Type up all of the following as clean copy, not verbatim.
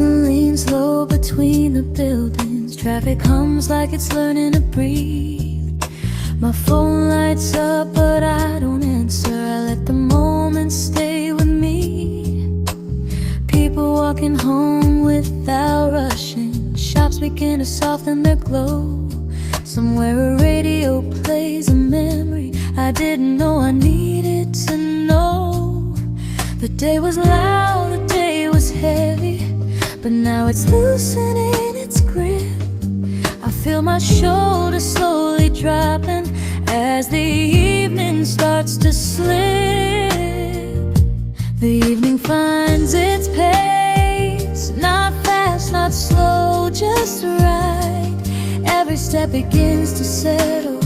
gasoline slow between the buildings. Traffic hums like it's learning to breathe. My phone lights up but I don't answer. I let the moment stay with me. People walking home without rushing. Shops begin to soften their glow. Somewhere a radio plays a memory I didn't know I needed to know. The day was loud, the day was heavy, but now it's loosening its grip. I feel my shoulders slowly dropping as the evening starts to slip. The evening finds its pace, not fast, not slow, just right. Every step begins to settle,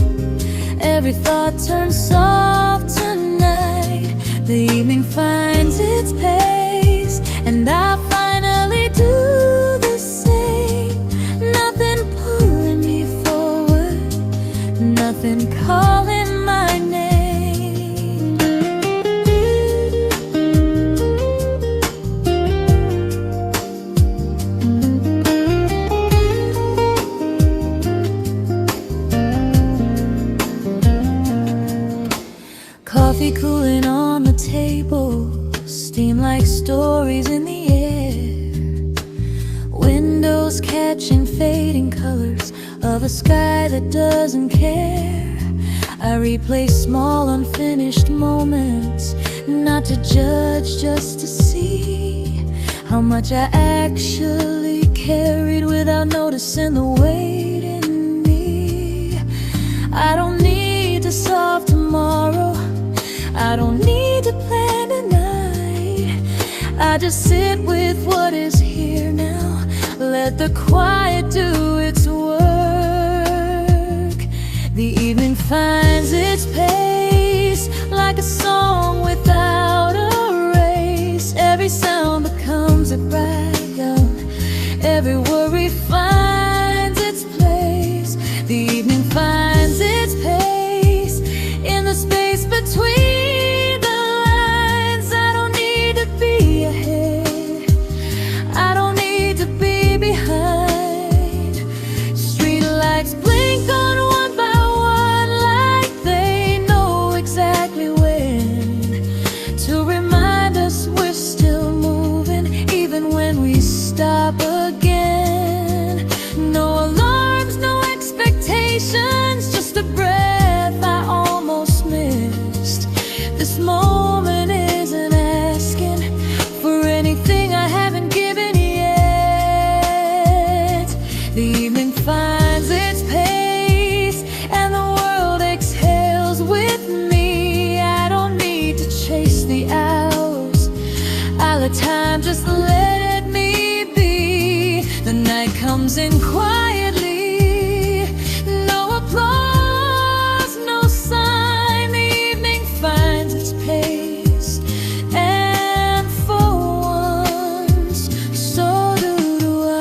every thought turns soft tonight. The evening finds its pace, and I finally do the same. Nothing pulling me forward, nothing calling my name. Coffee cooling on the table, steam like stories in the air. Windows catching fading colors of a sky that doesn't care. I replay small unfinished moments, not to judge, just to see how much I actually carried without noticing the weight in me. I don't need to solve tomorrow, I don't need to plan tonight. I just sit with what is here now, let the quiet do its work. The evening finds its pace, like a song without a race. Every sound becomes a background, every worry finds its place. The evening finds its pace in the space between the lines. I don't need to be ahead, I don't need to be behind. Streetlights blink on one by one like they know exactly when to remind us we're still moving even when we stop again. No alarms, no expectations, just a breath I almost missed. This moment isn't asking for anything I haven't given yet. The evening finds its pace and the world exhales with me. I don't need to chase the hours, I let time just let me be. The night comes in quietly, no applause, no sign. The evening finds its pace, and for once, so do I.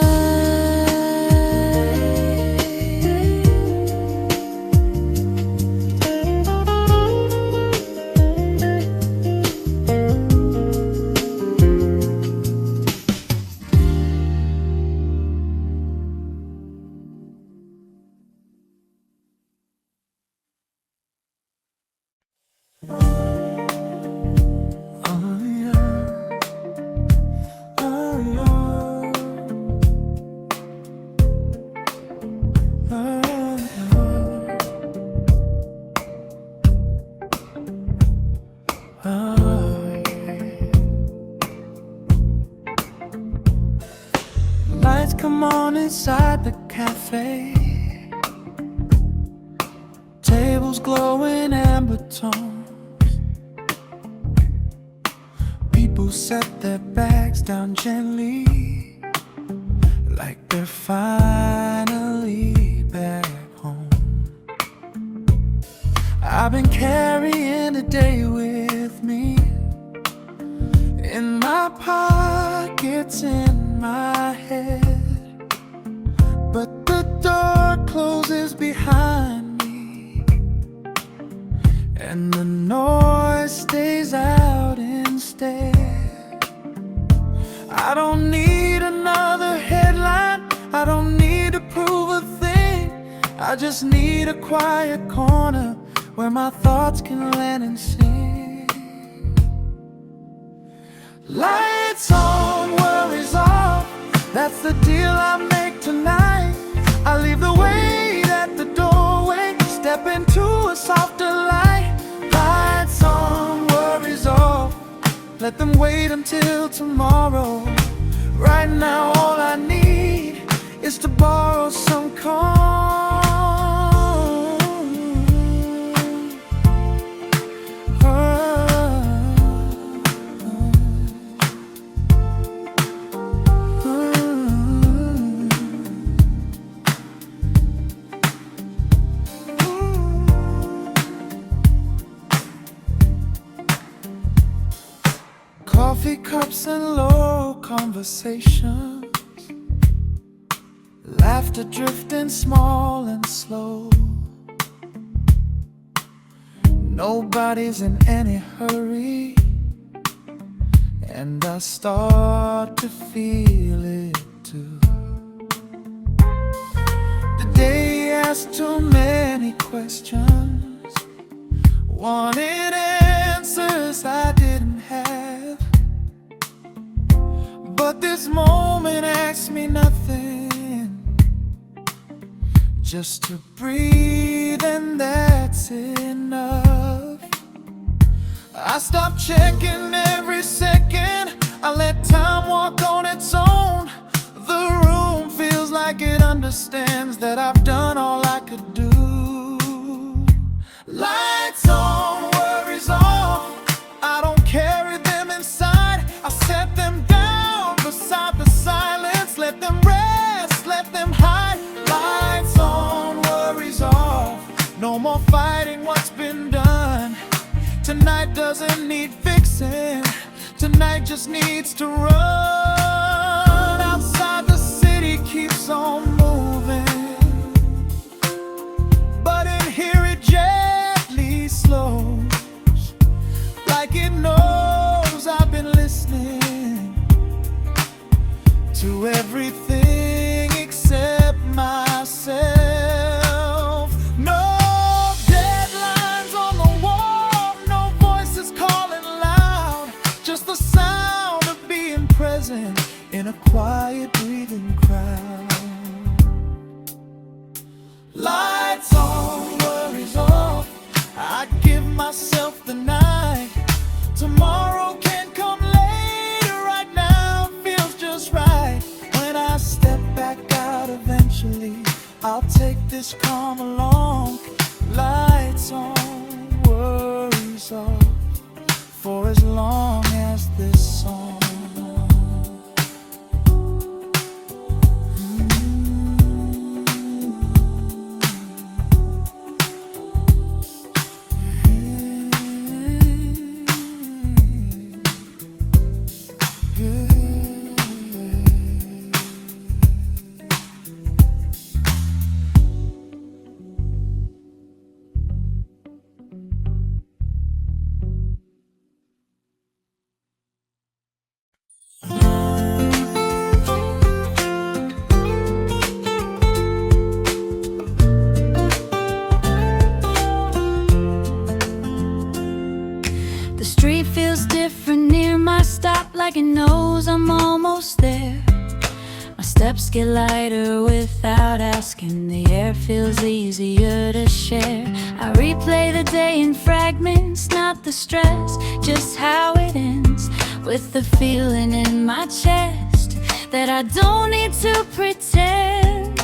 Lights come on inside the cafe, tables glowing amber tones. People set their bags down gently, like they're finally back home. I've been carrying the day with me, in my pockets, in my head, but the door closes behind me, and the noise stays out instead. I don't need another I just need a quiet corner where my thoughts can land and sing. Lights on, worries off, that's the deal I make tonight. I leave the weight at the doorway, step into a softer light. Lights on, worries off, let them wait until tomorrow. Right now all I need is to borrow some calm. Coffee cups and low conversations, laughter drifting small and slow. Nobody's in any hurry, and I start to feel it too. The day asked too many questions, wanted answers I didn't have. But this moment asks me nothing, just to breathe, and that's enough. I stop checking every second, I let time walk on its own. The room feels like it understands that I've done all I could do. Lights on, worries off, I don't carry them inside, I set them down beside the silence. Let them rest, let them hide. Lights on, worries off, no more fighting what's been done. Tonight doesn't need fixing, tonight just needs to run. Outside the city keeps on moving, but in here it gently slows, like it knows I've been listening to everything except myself. No deadlines on the wall, no voices calling loud, just the sound of being present in a quiet breathing crowd. Lights on, worries off, I give myself the night. Tomorrow can come later, right now feels just right. When I step back out eventually, I'll take this calm along. Lights on, worries off, for as long as this song. Like it knows I'm almost there. My steps get lighter without asking. The air feels easier to share. I replay the day in fragments, not the stress, just how it ends. With the feeling in my chest that I don't need to pretend.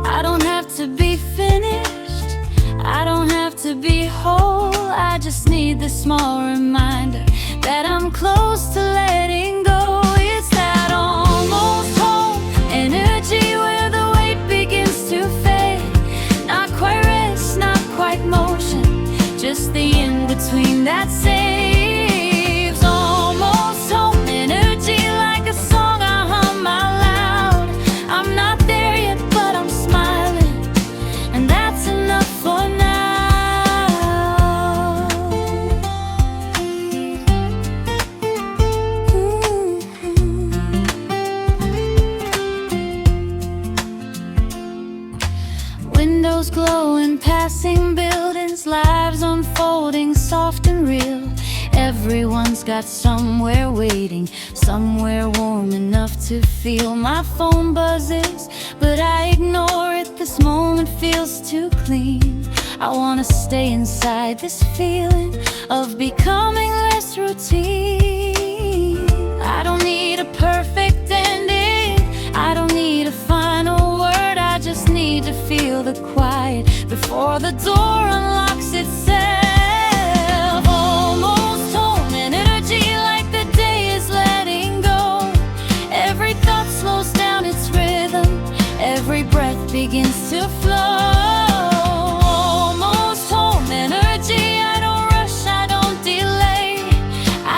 I don't have to be finished, I don't have to be whole. I just need the small reminder that I'm close to letting go. It's that almost home energy where the weight begins to fade. Not quite rest, not quite motion, just the in-between that saves. Almost home energy, like a song I hum out loud. I'm not there yet, but I'm smiling, and that's enough for now. windows glowing, passing buildings, lives unfolding, soft and real. Everyone's got somewhere waiting, somewhere warm enough to feel. My phone buzzes, but I ignore it. This moment feels too clean. I wanna stay inside this feeling of becoming less routine. I don't need a perfect ending, I don't need a final word. I just need to feel the quiet before the door unlocks itself. Almost home, energy like the day is letting go. Every thought slows down its rhythm, every breath begins to flow. Almost home, energy, I don't rush, I don't delay.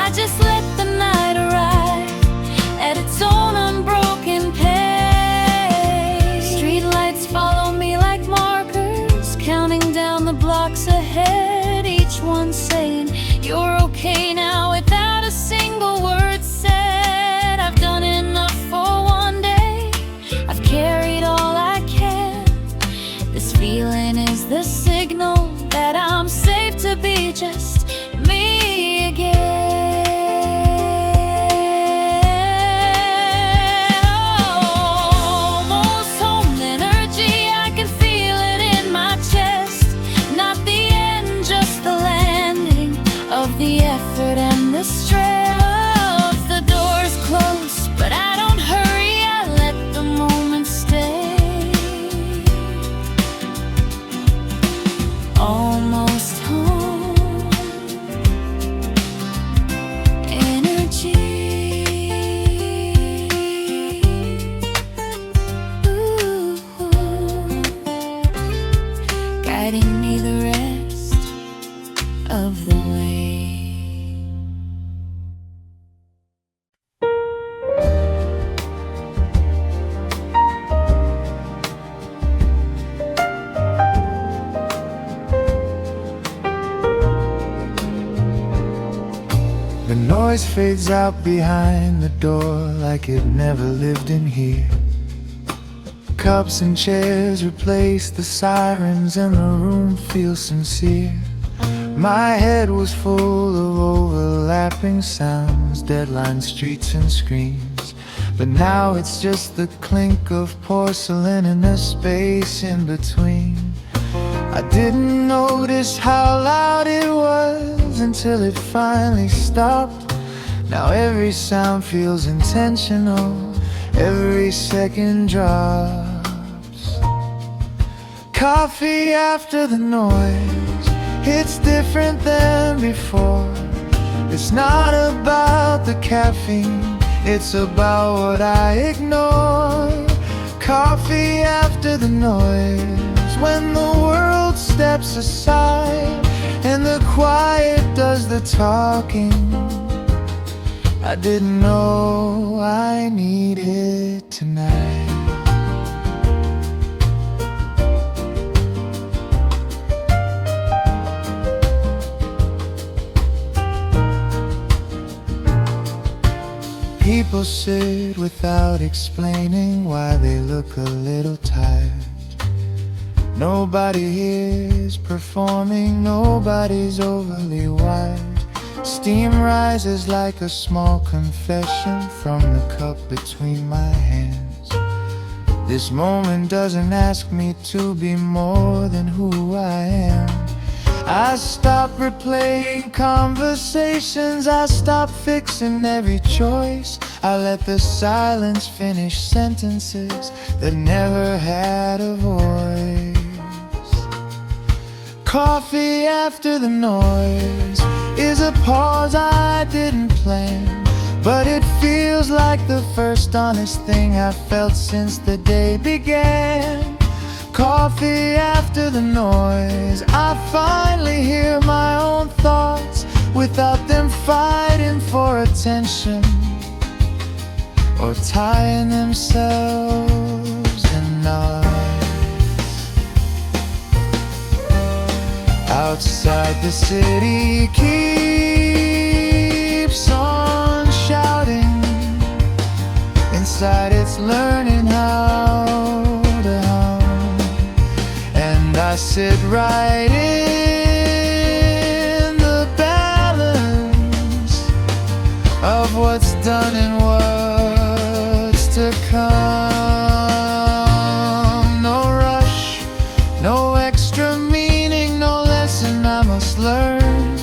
I just let the night arrive at its own unbroken pace. Streetlights follow me like markers, counting down the blocks ahead, each one saying, "You're okay now," without a single word said. I've done enough for one day, I've carried all I can. This feeling is the signal that I'm safe to be just me again. Almost home energy, I can feel it in my chest. Not the end, just the landing of the effort and the stress. The door's closed, but I don't hurry, I let the moment stay. Almost home energy. Ooh, guiding me the rest of the way. The noise fades out behind the door like it never lived in here. Cups and chairs replace the sirens and the room feels sincere. My head was full of overlapping sounds, deadline streets and screens. But now it's just the clink of porcelain and the space in between. I didn't notice how loud it was until it finally stopped. Now every sound feels intentional, every second drops. Coffee after the noise, it's different than before. It's not about the caffeine, it's about what I ignore. Coffee after the noise, when the world steps aside and the quiet does the talking. I didn't know I needed tonight. People sit without explaining why they look a little tired. Nobody here is performing, nobody's overly wired. Steam rises like a small confession from the cup between my hands. This moment doesn't ask me to be more than who I am. I stop replaying conversations, I stop fixing every choice. I let the silence finish sentences that never had a voice. Coffee after the noise is a pause I didn't plan, but it feels like the first honest thing I've felt since the day began. Coffee after the noise, I finally hear my own thoughts without them fighting for attention or tying themselves in knots. Outside the city keeps on shouting, inside it's learning how to hum. And sit right in the balance of what's done and what's to come. No rush, no extra meaning, no lesson I must learn.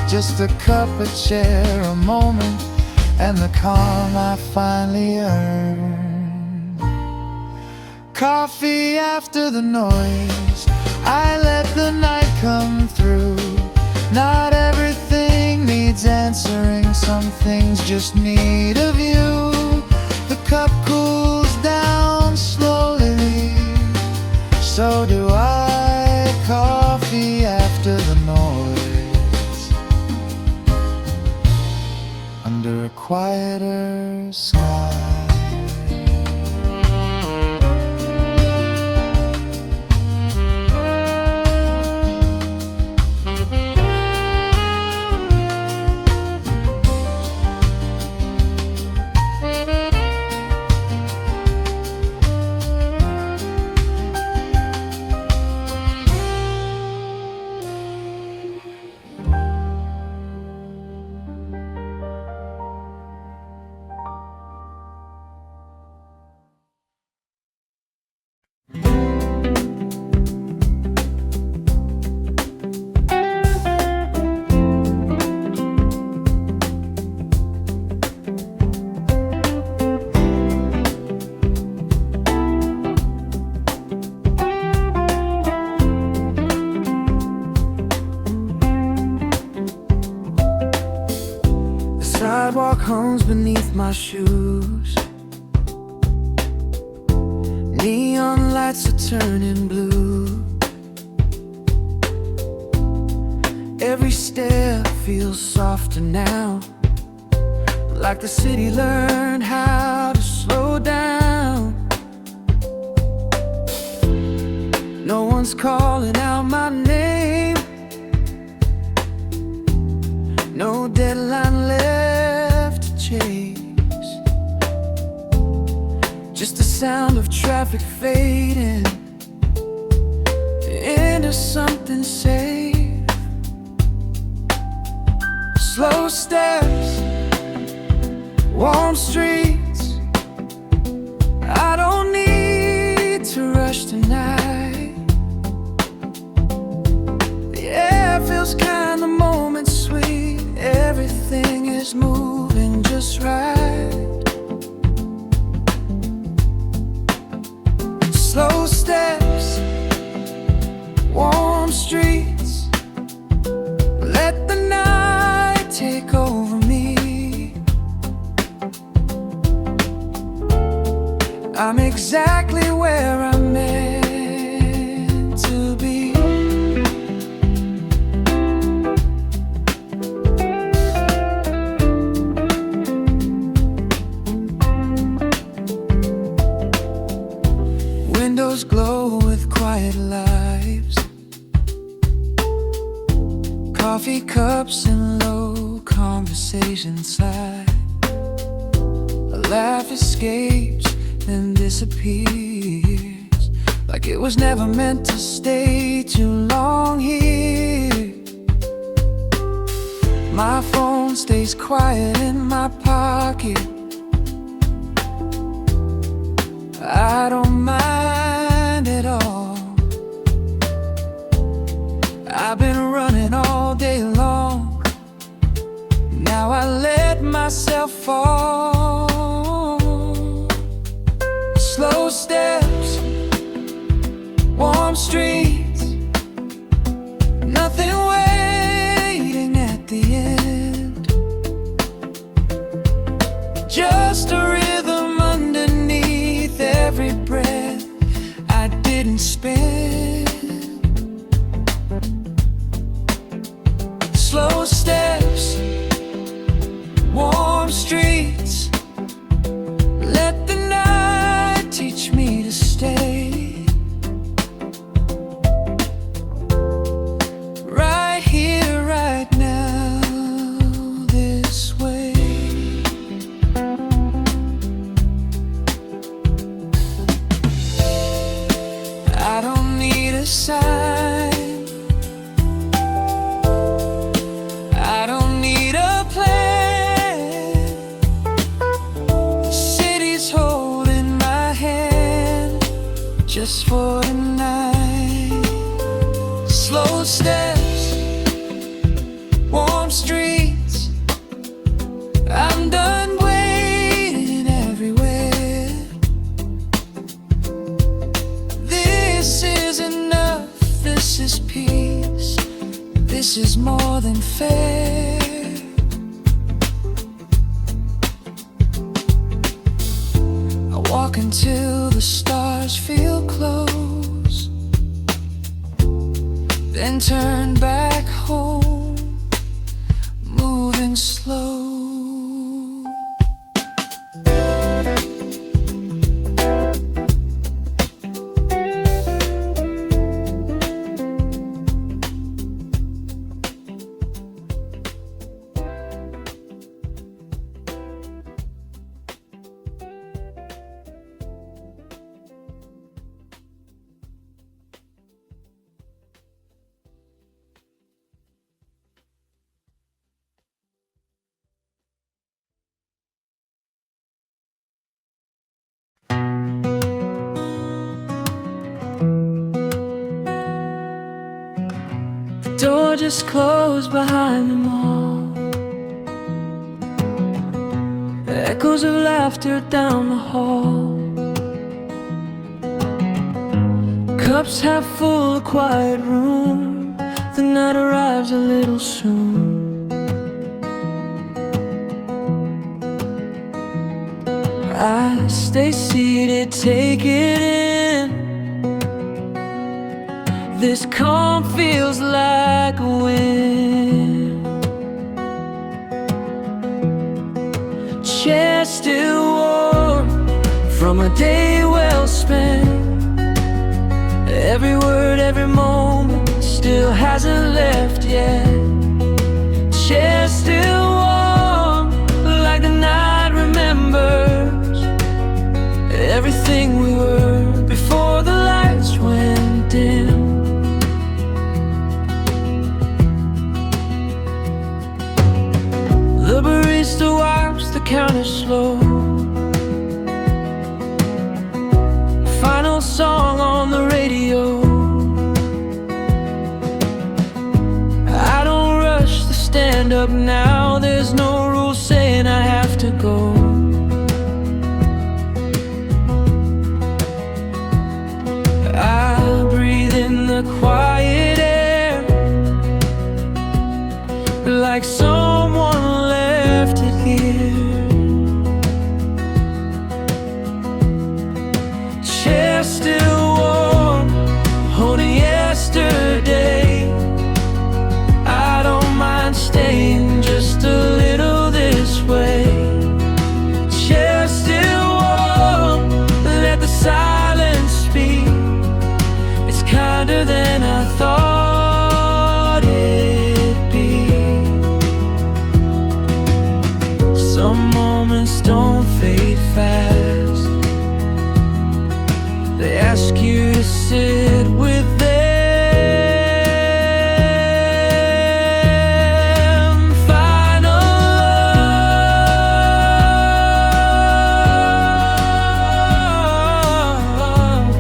Just a cup, a chair, a moment, and the calm I finally earned. Coffee after the noise, I let the night come through. Not everything needs answering, some things just need a view. The cup cools down slowly, so do I. Coffee after the noise, under a quieter sky. Sidewalk hums beneath my shoes. Neon lights are turning blue. Every step feels softer now, like the city learned how to slow down. No one's calling out my name, no deadline left to chase. Just the sound of traffic fading into something safe. Slow steps, warm streets. I don't need to rush tonight. The air feels kind, the moment sweet. Everything is moving just right. Slow steps, warm streets. Let the night take over me. I'm exactly where I'm meant to be. Windows glow with quiet lives, coffee cups and low conversation slide. A laugh escapes then disappears, like it was never meant to stay too long here. My phone stays quiet in my pocket. I don't mind at all. I've been running all day long. Now I let myself fall. Slow steps, warm streets. Nothing waiting at the end. Just a rhythm underneath every breath I didn't spend. Slow steps, warm streets. Let the night teach me to stay. Right here, right now, this way. I don't need a sign. just for tonight. Slow steps, warm streets, I'm done waiting everywhere. This is enough, this is peace, this is more than fair. I walk until the stars feel close, then turn back home, moving slow. The door just closed behind them all. The echoes of laughter down the hall. Cups half full, a quiet room. The night arrives a little soon. I stay seated, take it in. This calm feels like a wind. Chair still warm from a day well spent. Every word, every moment still hasn't left yet. Chair still warm like the night remembers everything we were before the lights went dim. The barista wipes the counter slow. Final song on the radio. I don't rush to stand up now. There's no rule saying I have to go. I breathe in the quiet air like someone left it here. Chair still warm, holding yesterday. I don't mind staying just a little this way. Chair still warm, let the silence speak. It's kinder than I thought it'd be. Some moments don't fade fast. They ask you to sit with them. Final love.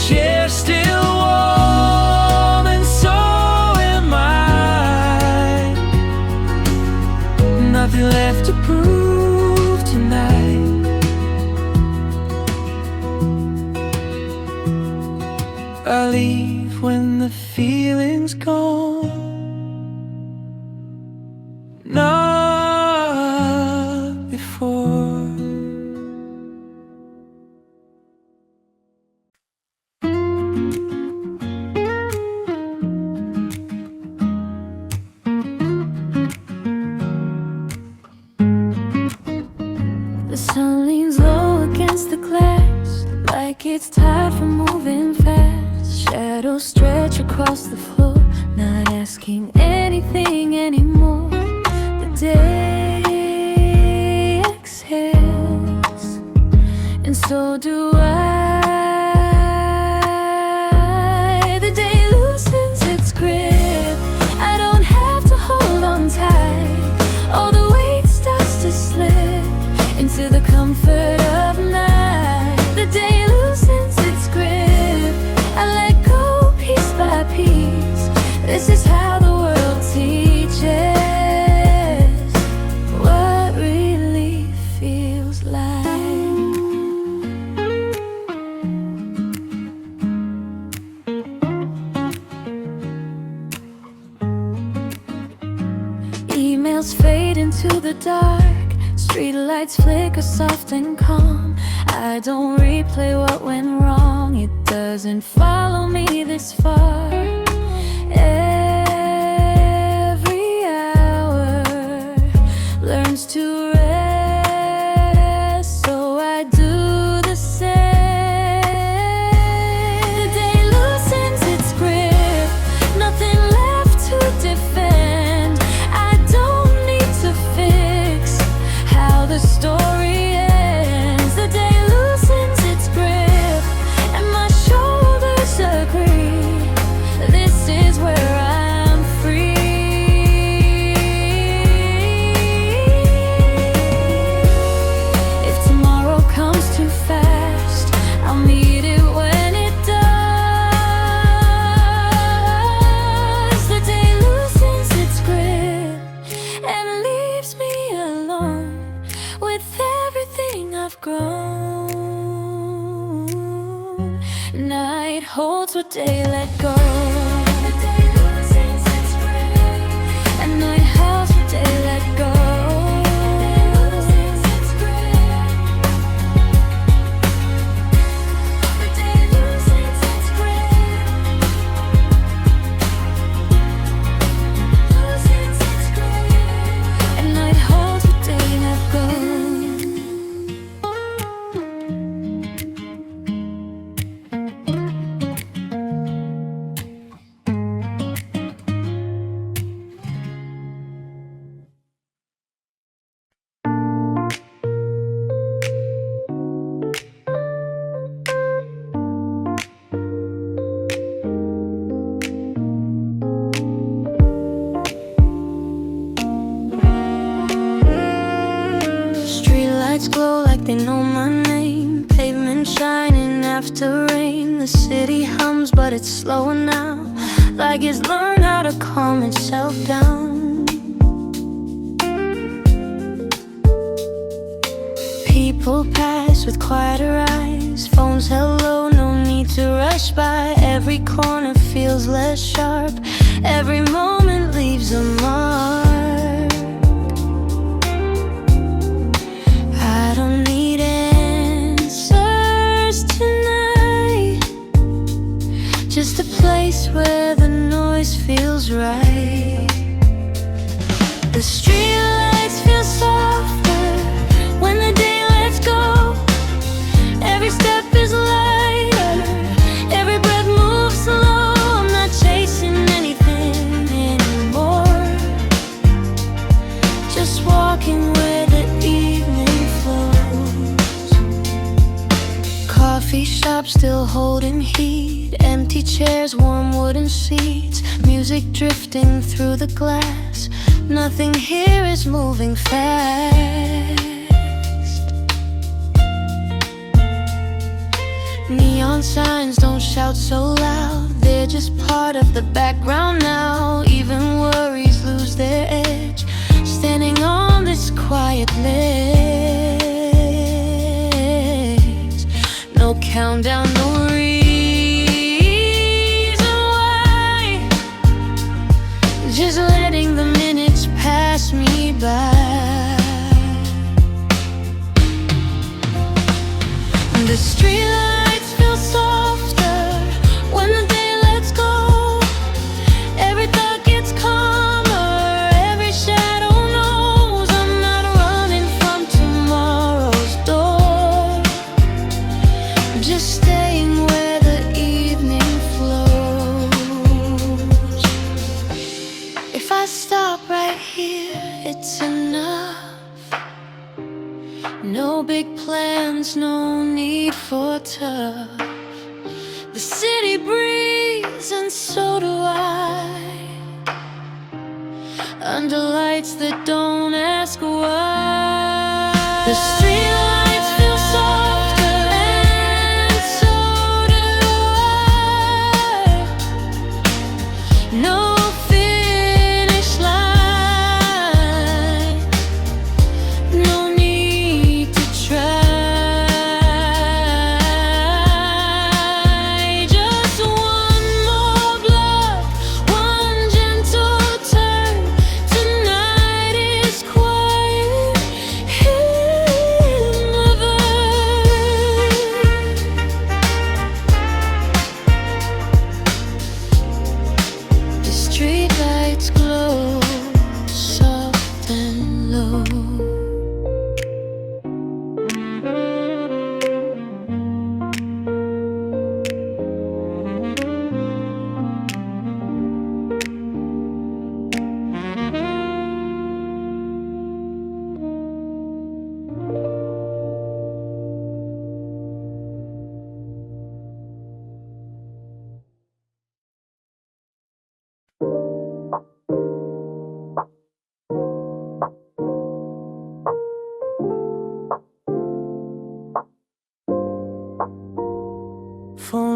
Chair still warm and so am I. Nothing left to prove tonight. I leave when the feeling's gone. Not before. The sun leans low against the glass, like it's tired from moving fast. Shadows stretch across the floor, not asking anything anymore. The day exhales, and so do I. The day loosens its grip. I don't have to hold on tight. All the weight starts to slip into the comfort of night. the dark, streetlights flicker soft and calm. I don't replay what went wrong, it doesn't follow me this far. Every hour learns to rest, so I do the same. The day loosens its grip, nothing left to defend. I don't need to fix how the story ends. The day loosens its grip, and my shoulders agree. This is where I'm free. If tomorrow comes too fast, I'll meet it when it does. The day loosens its grip and leaves me alone with everything I've grown. Night holds what day let go. The day loosens its grip, and night holds what day let go. The day loosens its grip. The day loosens its grip. Loosens its grip, and night holds what day let go. Streetlights glow like they know my name. Pavement shining after rain. The city hums, but it's slower now, like it's learned how to calm itself down. People pass with quieter eyes. Phones hello, no need to rush by. Every corner feels less sharp. Every moment leaves a mark. I don't need answers tonight, just a place where the noise feels right. The streetlights feel softer when the day lets go. Every step is lighter, every breath moves slow. I'm not chasing anything anymore, just walking where the evening flows. Coffee shop still holding heat, empty chairs, warm wooden seats. Music drifting through the glass, nothing here is moving fast. Neon signs don't shout so loud, they're just part of the background now. Even worries lose their edge, standing on this quiet ledge. No countdown, no reason why, just letting the minutes pass me by. The streetlights feel softer when the day lets go. Every thought gets calmer, every shadow knows I'm not running from tomorrow's door, just staying where the evening flows. If I stop right here, it's enough. No big plans, no need for tough. The city breathes and so do I, under lights that don't ask why. The streetlights feel softer and so do I. No finish line, no need to try. Just one more block, one gentle turn. Tonight is quiet.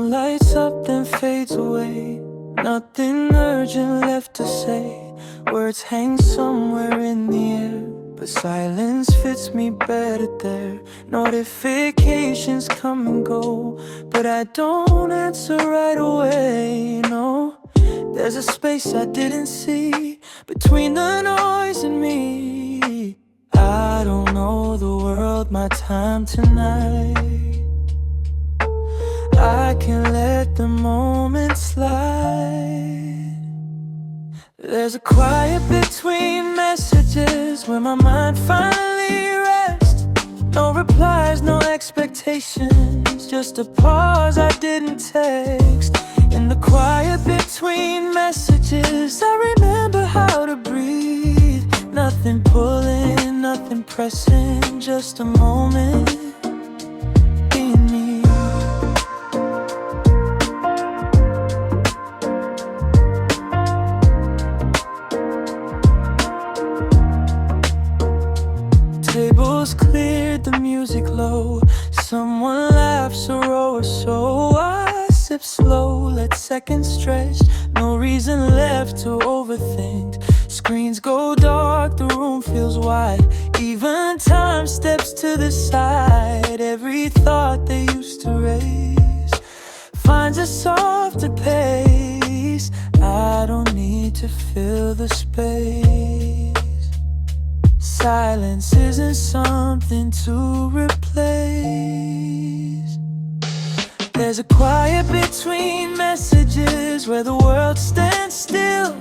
Phone lights up then fades away. Nothing urgent left to say. Words hang somewhere in the air, but silence fits me better there. Notifications come and go, but I don't answer right away, no. There's a space I didn't see between the noise and me. I don't know the world, my time tonight. I can let the moment slide. There's a quiet between messages where my mind finally rests. No replies, no expectations, just a pause I didn't text. In the quiet between messages, I remember how to breathe. Nothing pulling, nothing pressing, just a moment in me. Tables cleared, the music low. Someone laughs, a row or so. I sip slow, let seconds stretch. No reason left to overthink. Screens go dark, the room feels wide. Even time steps to the side. Every thought they used to raise finds a softer pace. I don't need to fill the space. Silence isn't something to replace. There's a quiet between messages where the world stands still.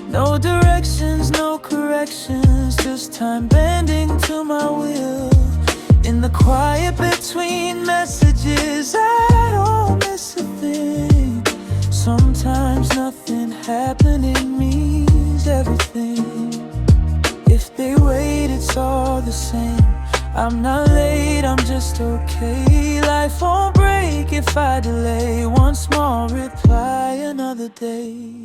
No directions, no corrections, just time bending to my will. In the quiet between messages, I don't miss a thing. Sometimes nothing happening means everything. If they wait, it's all the same. I'm not late, I'm just okay. Life won't break if I delay. One small reply, another day.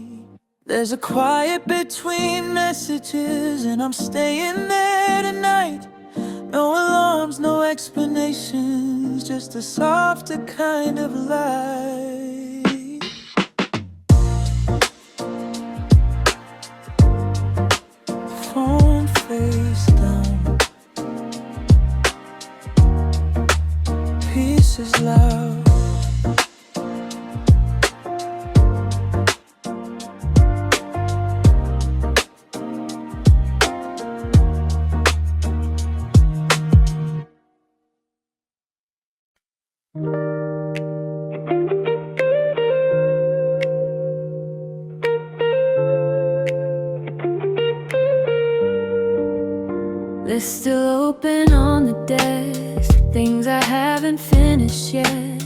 There's a quiet between messages, and I'm staying there tonight. No alarms, no explanations, just a softer kind of light. Phone face down, peace is loud. They're still open on the desk, things I haven't finished yet.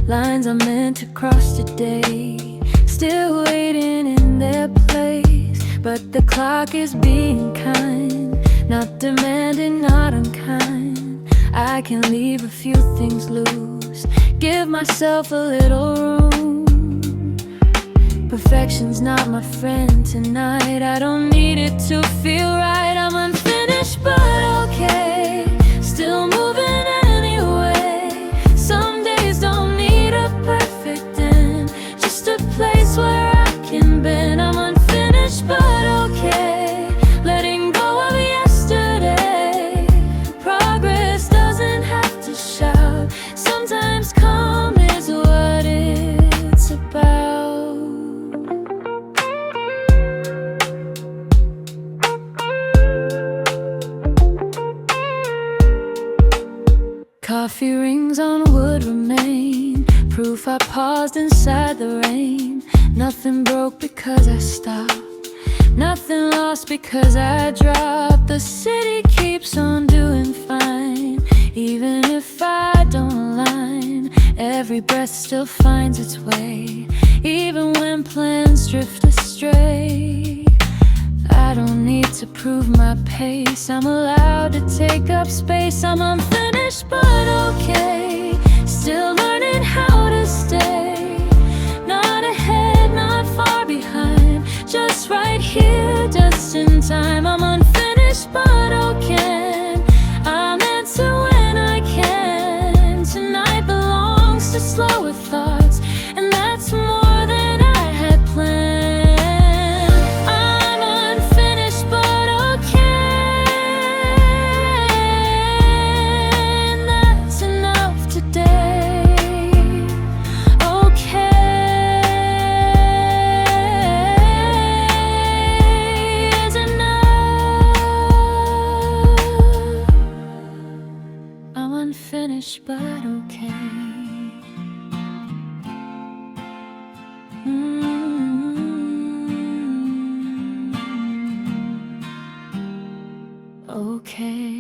Lines I meant to cross today, still waiting in their place. But the clock is being kind, not demanding, not unkind. I can leave a few things loose, give myself a little room. Perfection's not my friend tonight, I don't need it to feel right. I'm unfinished but okay, still moving anyway. Some days don't need a perfect end, just a place where I can bend. I'm unfinished but okay, letting go of yesterday. Progress doesn't have to shout, sometimes calm is what it's about. Coffee rings on wood remain, proof I paused inside the rain. Nothing broke because I stopped, nothing lost because I dropped. The city keeps on doing fine, even if I don't align. Every breath still finds its way, even when plans drift astray. I don't need to prove my pace, I'm allowed to take up space. I'm unfinished but okay, still learning how to stay. Not ahead, not far behind, just right here, just in time. I'm unfinished but okay, I'll answer when I can. Tonight belongs to slower thoughts, I'm unfinished but okay. Okay.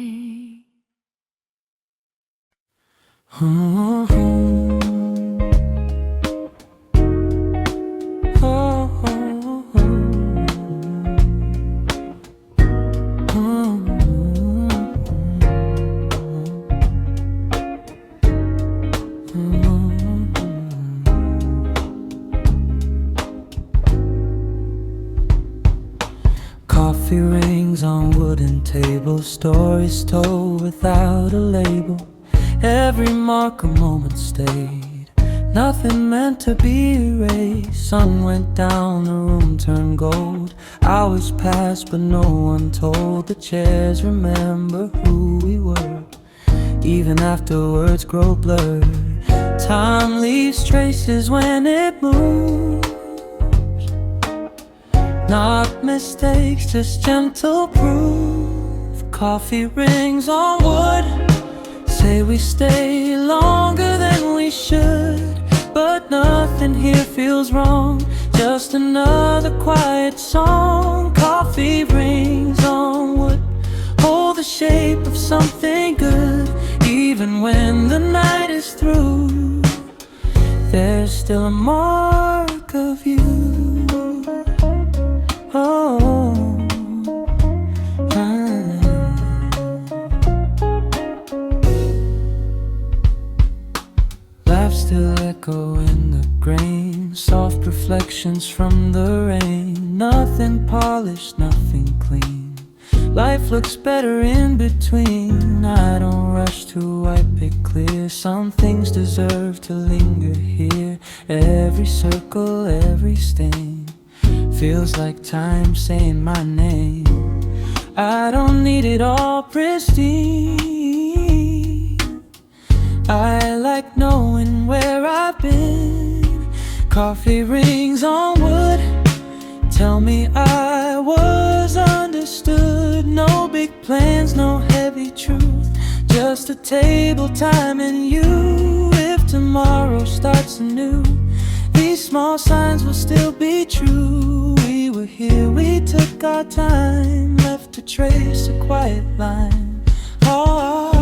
Coffee rings on wooden tables, stories told without a label. Every mark a moment stayed, nothing meant to be erased. Sun went down, the room turned gold. Hours passed but no one told. The chairs remember who we were, even after words grow blurred. Time leaves traces when it moves, not mistakes, just gentle proof. Coffee rings on wood, say we stay longer than we should, but nothing here feels wrong, just another quiet song. Coffee rings on wood, hold the shape of something good. Even when the night is through, there's still a mark of you. Laughs still echo in the grain, soft reflections from the rain. Nothing polished, nothing clean, life looks better in between. I don't rush to wipe it clear, some things deserve to linger here. Every circle, every stain feels like time saying my name. I don't need it all pristine, I like knowing where I've been. Coffee rings on wood, tell me I was understood. No big plans, no heavy truth, just a table, time and you. If tomorrow starts anew, these small signs will still be true. We were here, we took our time, left to trace a quiet line. Oh,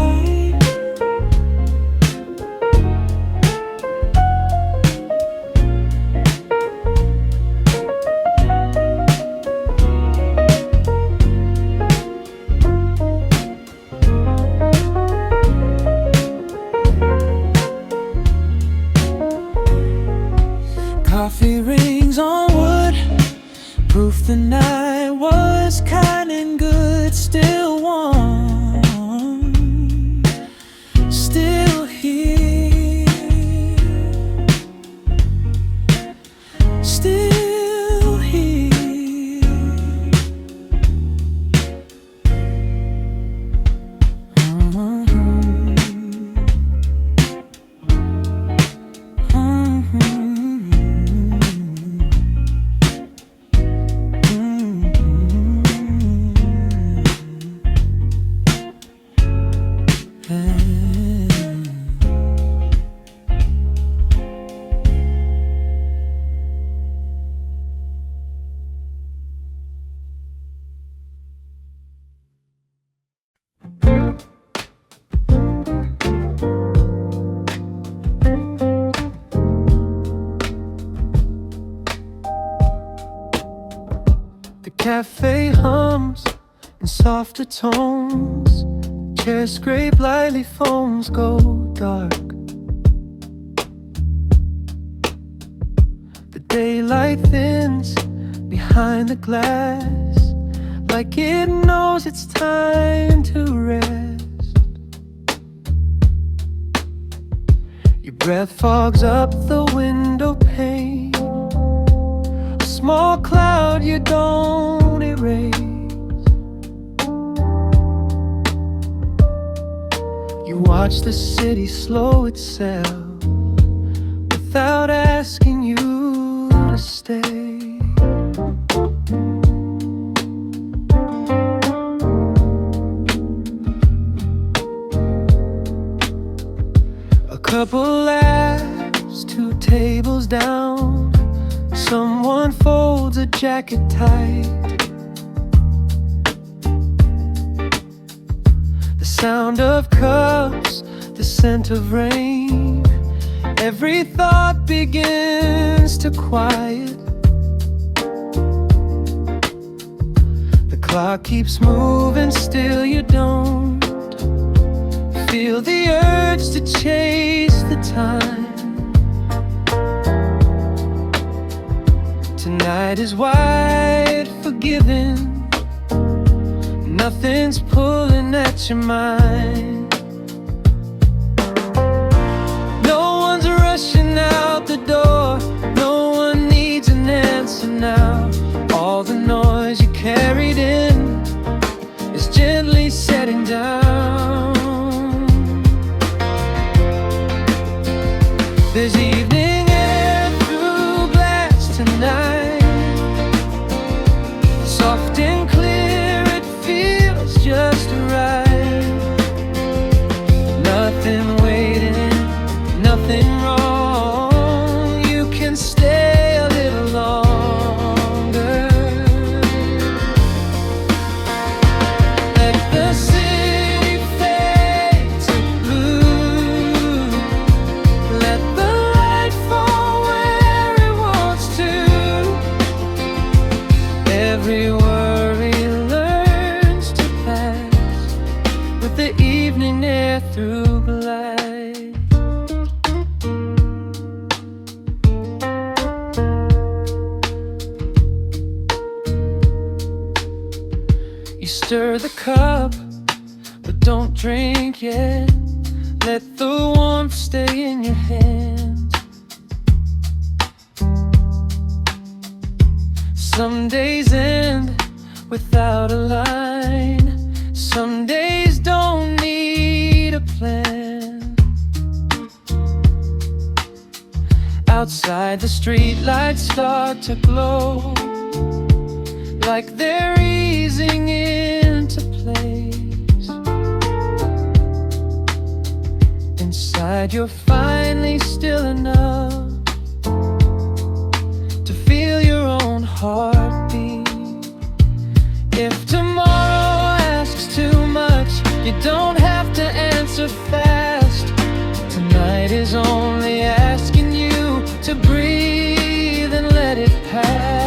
coffee rings on wood, proof the night was kind and good. Still warm, still here, still here. Cafe hums in softer tones, chairs scrape lightly, phones go dark. The daylight thins behind the glass, like it knows it's time to rest. Your breath fogs up the window pane, a small cloud you don't erase. You watch the city slow itself without asking you to stay. couple laughs, 2 tables down. Someone folds a jacket tight. The sound of cups, the scent of rain. Every thought begins to quiet. The clock keeps moving, still you don't feel the urge to chase the time. Tonight is wide, forgiving. Nothing's pulling at your mind. No one's rushing out the door. No one needs an answer now. All the noise you carried in is gently setting down. There's evening air through glass tonight. Soft and clear, it feels just right. Nothing waiting, nothing wrong. You can stay a little longer. Let the city fade to blue. Let the light fall where it wants to. Every worry learns to pass with the evening air through light. You stir the cup, but don't drink yet. Let the warmth stay in your hands. Some days end without a line. Some days don't need a plan. Outside the streetlights start to glow, like they're easing into place. Inside you're finally still enough to feel your own heartbeat. If tomorrow asks too much, you don't have to answer fast. Tonight is only asking you to breathe and let it pass.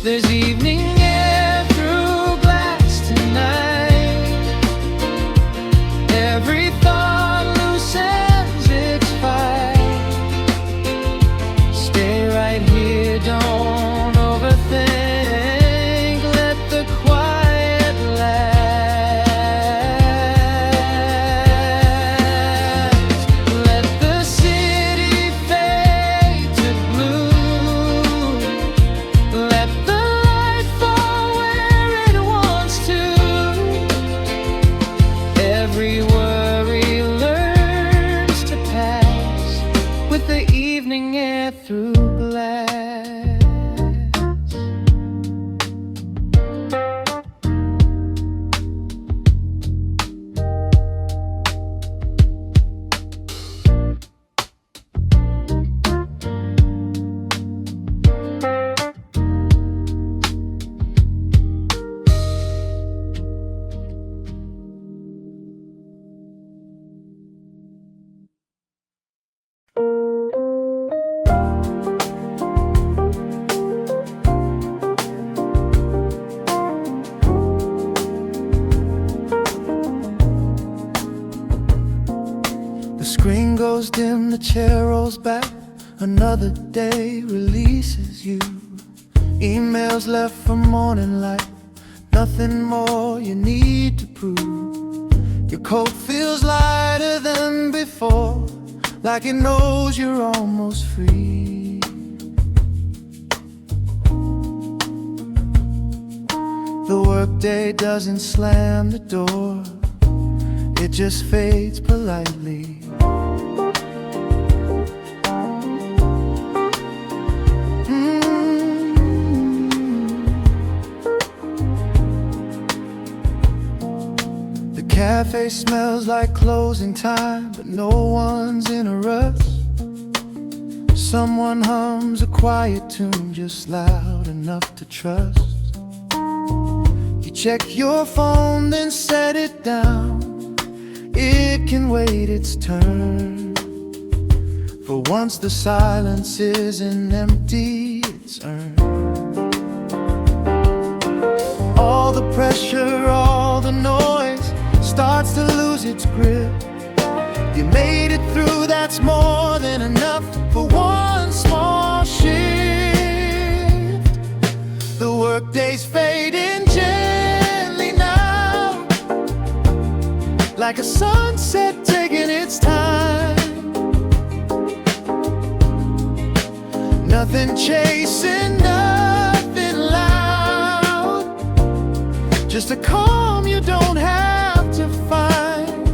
There's evening air through glass tonight. Every thought loosens its fight. Stay right here, don't overthink. Let the quiet last. Let the city fade to blue. Let the light fall where it wants to. Every worry learns to pass with the evening air through glass. The screen goes dim, the chair rolls back. Another day releases you. Emails left from morning light. Nothing more you need to prove. Your coat feels lighter than before, like it knows you're almost free. The workday doesn't slam the door, it just fades politely. cafe smells like closing time, but no one's in a rush. Someone hums a quiet tune just loud enough to trust. You check your phone, then set it down. It can wait its turn. For once the silence isn't empty, it's earned. All the pressure, all the noise starts to lose its grip. You made it through, that's more than enough for one small shift. The workday's fading gently now, like a sunset taking its time. Nothing chasing, nothing loud, just a calm you don't have to find.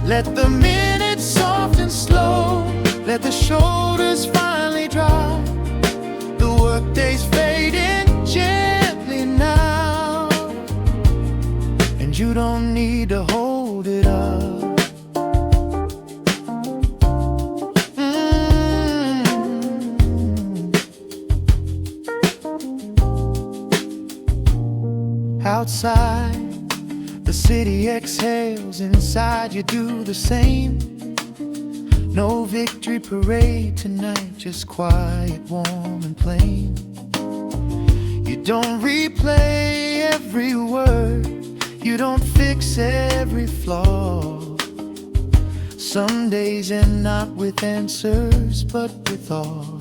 Let the minutes soft and slow, let the shoulders finally drop. The workday's fading gently now, and you don't need to hold it up. Outside, the city exhales, inside you do the same. No victory parade tonight, just quiet, warm and plain. You don't replay every word, you don't fix every flaw. Some days end not with answers, but with awe.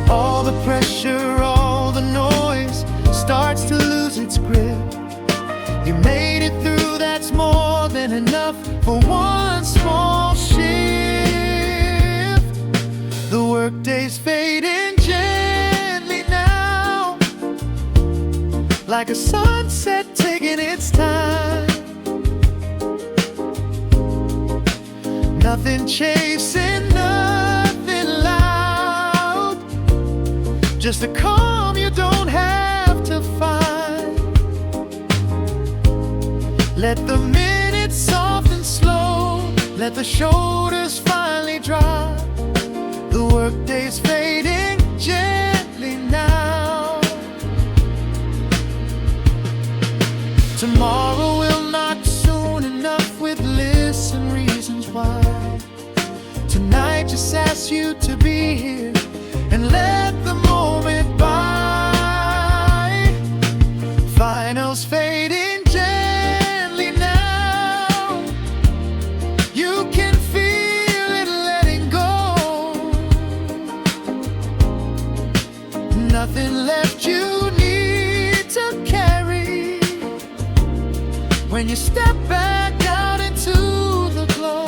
All the pressure, all the noise starts to lose its grip. You made it through, that's more than enough for one small shift. The workday's fading gently now, like a sunset taking its time. Nothing chasing, nothing loud, just a calm you don't have to find. Let the minutes soft and slow, let the shoulders finally drop. The workday's fading gently now. Tomorrow will not soon enough with lists and reasons why. Tonight just asks you to be here and let the moment by. Finals fading gently now, you can feel it letting go. Nothing left you need to carry when you step back out into the glow.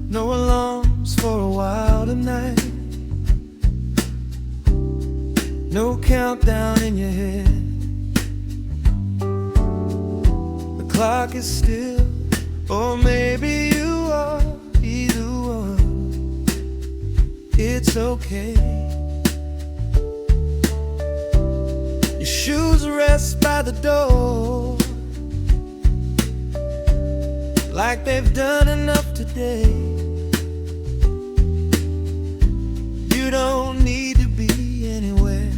No alarms for a while tonight, no countdown in your head. The clock is still, or maybe you are, either one. It's okay. Your shoes rest by the door, like they've done enough today. You don't need to be anywhere,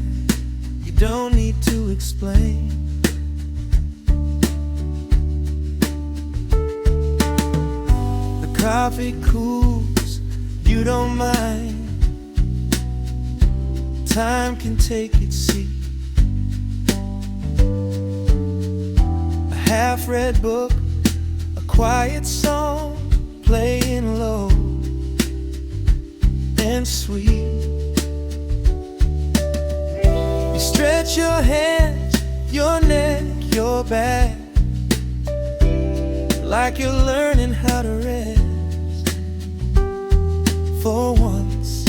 you don't need to explain. The coffee cools, you don't mind. Time can take its seat. A half-read book, a quiet song playing low. sweet. You stretch your hands, your neck, your back, like you're learning how to rest. For once,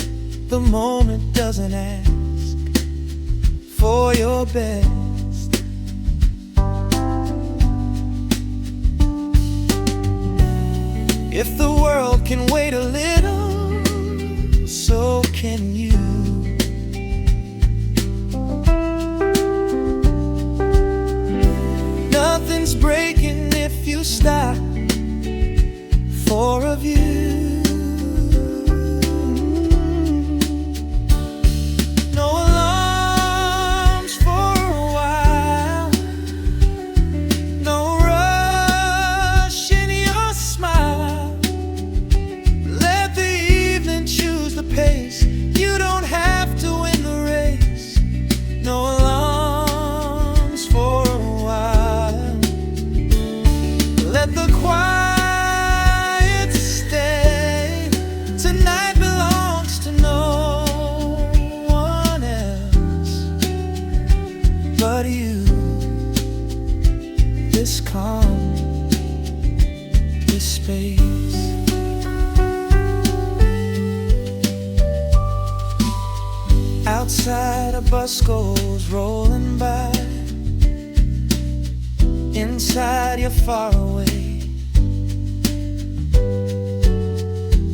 the moment doesn't ask for your best. If the world can wait a little, so can you. Nothing's breaking if you stop for a view. No alarms for a while, no rush in your smile. Let the evening choose the pace. You don't have to win the race. No alarms for a while. Let the quiet stay. Tonight belongs to no one else but you. This calm, this space. Outside a bus goes rolling by. Inside you're far away,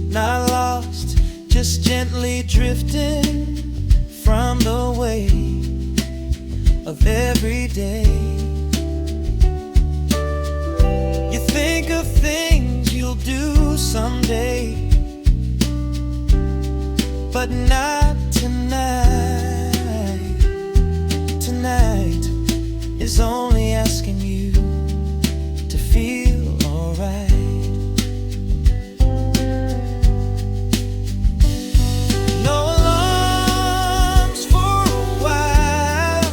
not lost, just gently drifting from the weight of every day. You think of things you'll do someday, but not tonight. Tonight is only asking you to feel alright. No alarms for a while,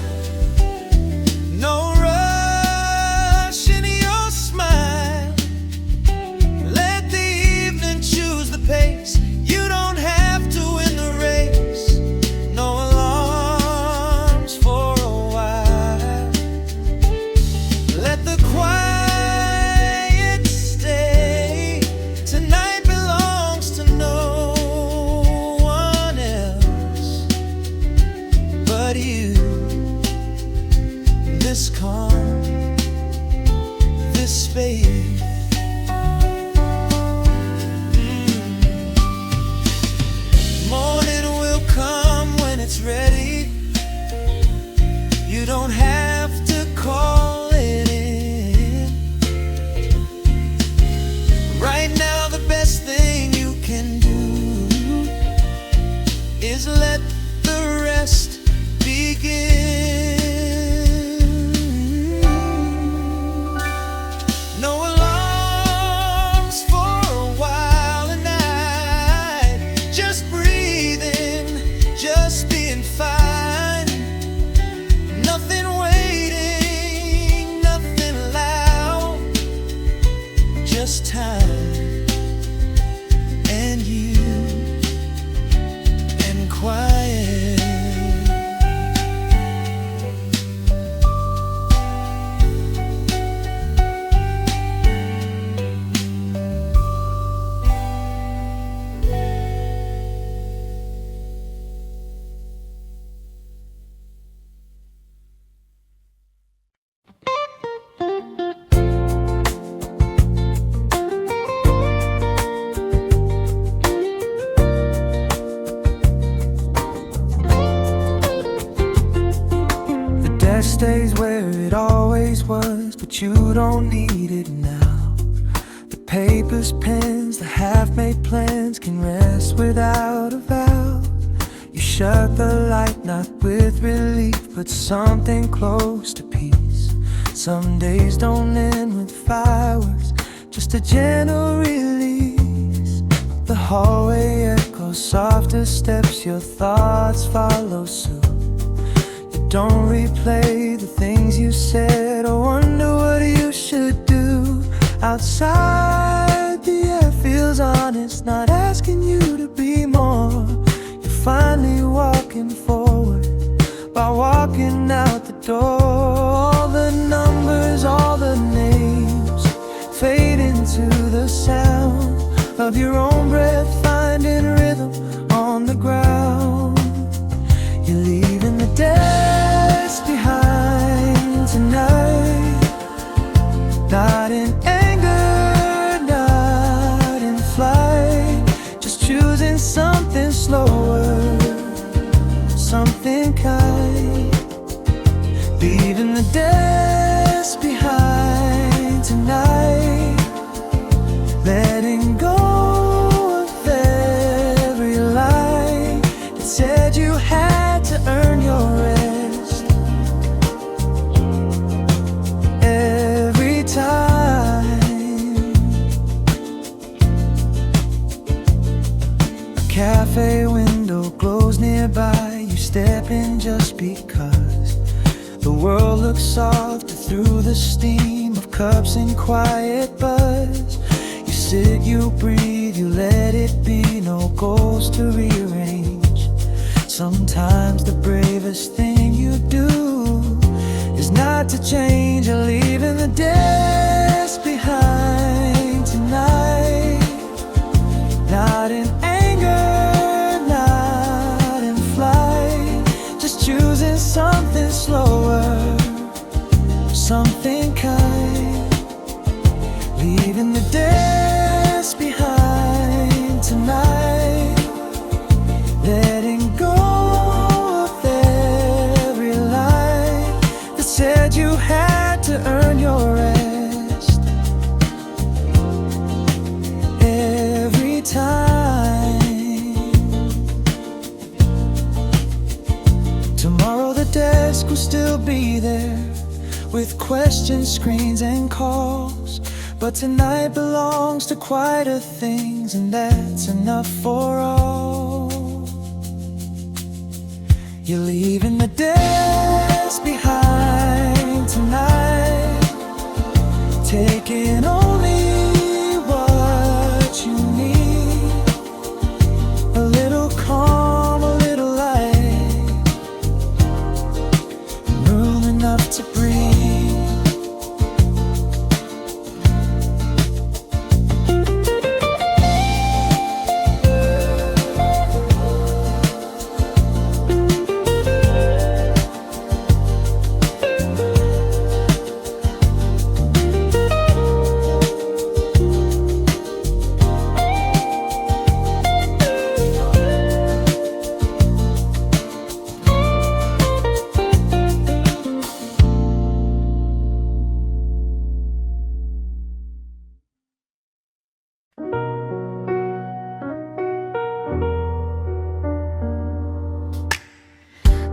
no rush in your smile. Let the evening choose the pace. You don't have to win the race. No alarms for a while. Let the quiet stay. Tonight belongs to no one else but you. This calm, this space. Morning will come when it's ready. You don't have to call it in. Right now the best thing you can do is let the rest begin. No alarms for a while tonight. Just breathing, just being fine. Nothing waiting, nothing loud. Just time and you and quiet. The desk stays where it always was, but you don't need it now. The papers, pens, the half-made plans can rest without a vow. You shut the light, not with relief, but something close to peace. Some days don't end with fireworks, just a gentle release. The hallway echoes softer steps, your thoughts follow suit. You don't replay the things you said or wonder what you should do. Outside the air feels honest, not asking you to be more. door. All the numbers, all the names fade into the sound of your own breath, finding rhythm on the ground. You're leaving the desk behind tonight, not in anger, not in flight, just choosing something slower, something kind. Leaving the desk behind tonight, letting go of every lie that said you had to earn your rest. Every time a cafe window glows nearby, you step in just because the world looks softer through the steam of cups and quiet buzz. You sit, you breathe, you let it be, no goals to rearrange. Sometimes the bravest thing you do is not to change. You're leaving the desk behind tonight, not in anger, not in flight, just choosing something slower, something kind. Leaving the desk behind tonight, letting go of every lie that said you had to earn your rest. Every time. Tomorrow the desk will still be there with questions, screens and calls, but tonight belongs to quieter things, and that's enough for all. You're leaving the desk behind tonight, taking only what you need. A little calm, a little light, room enough to breathe.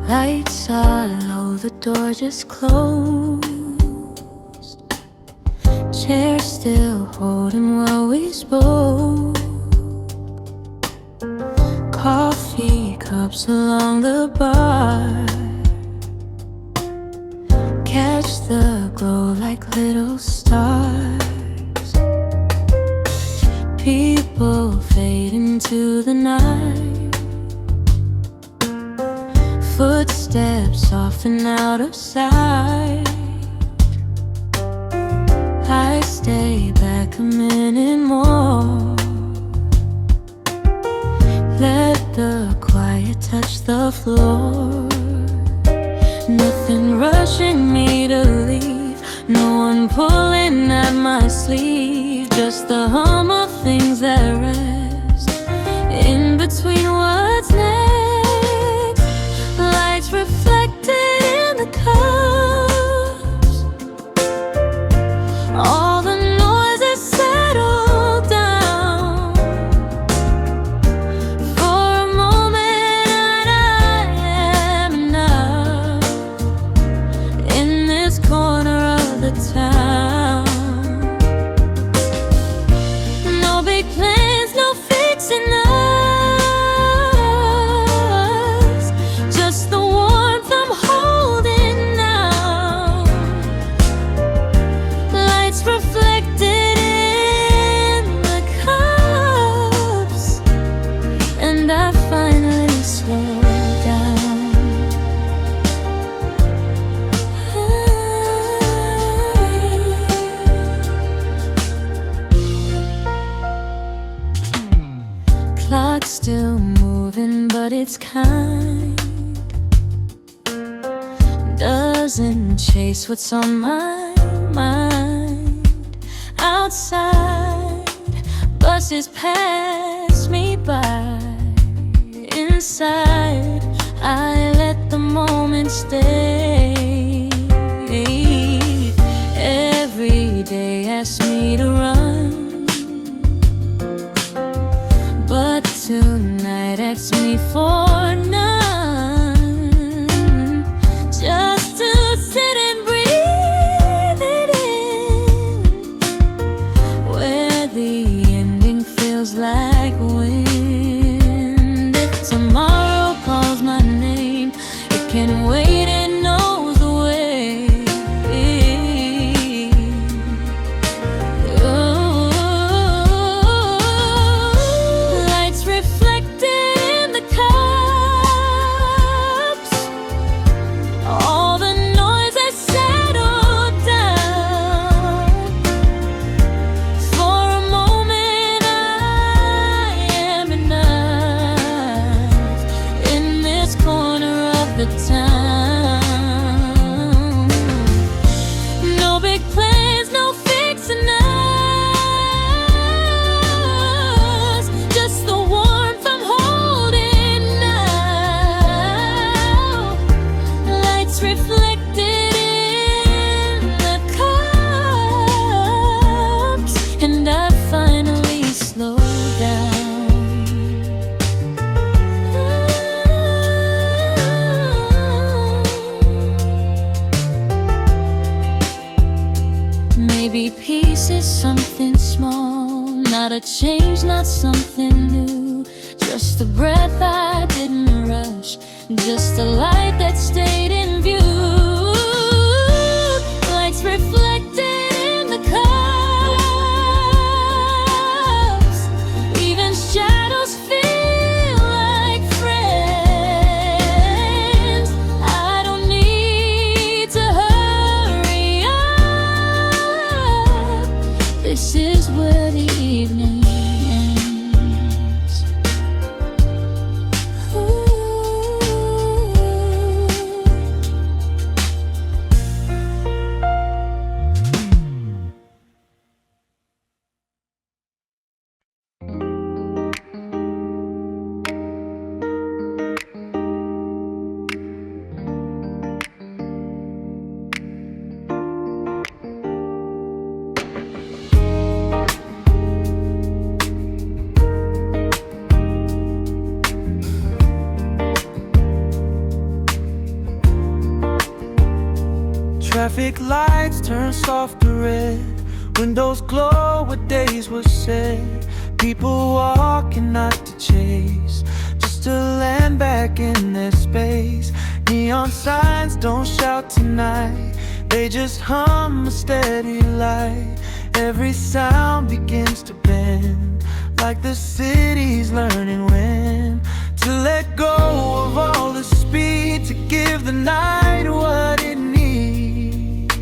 Lights are low, the door just closed. Chair still holding what we spoke. Coffee cups along the bar, catch the glow like little stars. People fade into the night, footsteps soften out of sight. I stay back a minute more, let the quiet touch the floor. Nothing rushing me to leave, no one pulling at my sleeve, just the hum of things that rest in between what's next. Lights reflected in the cups, all the noises settle down. For a moment I am enough in this corner of the town. No big plans, no clock's still moving, but it's kind. Doesn't chase what's on my mind. Outside, buses pass me by. Inside, I let the moment stay. Every day asks me to run, but tonight asks me for none. Just to sit and breathe it in, where the ending feels like wind. If tomorrow calls my name, it can wait, it knows the way. Oh, lights reflected in the cups, all the noise has settled down. For a moment I am enough in this corner of the town. No big plans, no fixing us, just the warmth I'm holding now. Lights reflected in the cups, and I finally slow down. Maybe peace is something small, not a change, not something new. Just a breath I didn't rush, just a light that stayed in view. Lights reflected in the cups, even shadows feel like friends. I don't need to hurry up, this is where the evening ends. Ooh. Traffic lights turn soft to red, windows glow what days were said. People walking not to chase, just to land back in their space. Neon signs don't shout tonight, they just hum a steady light. Every sound begins to bend, like the city's learning when to let go of all the speed, to give the night what it needs.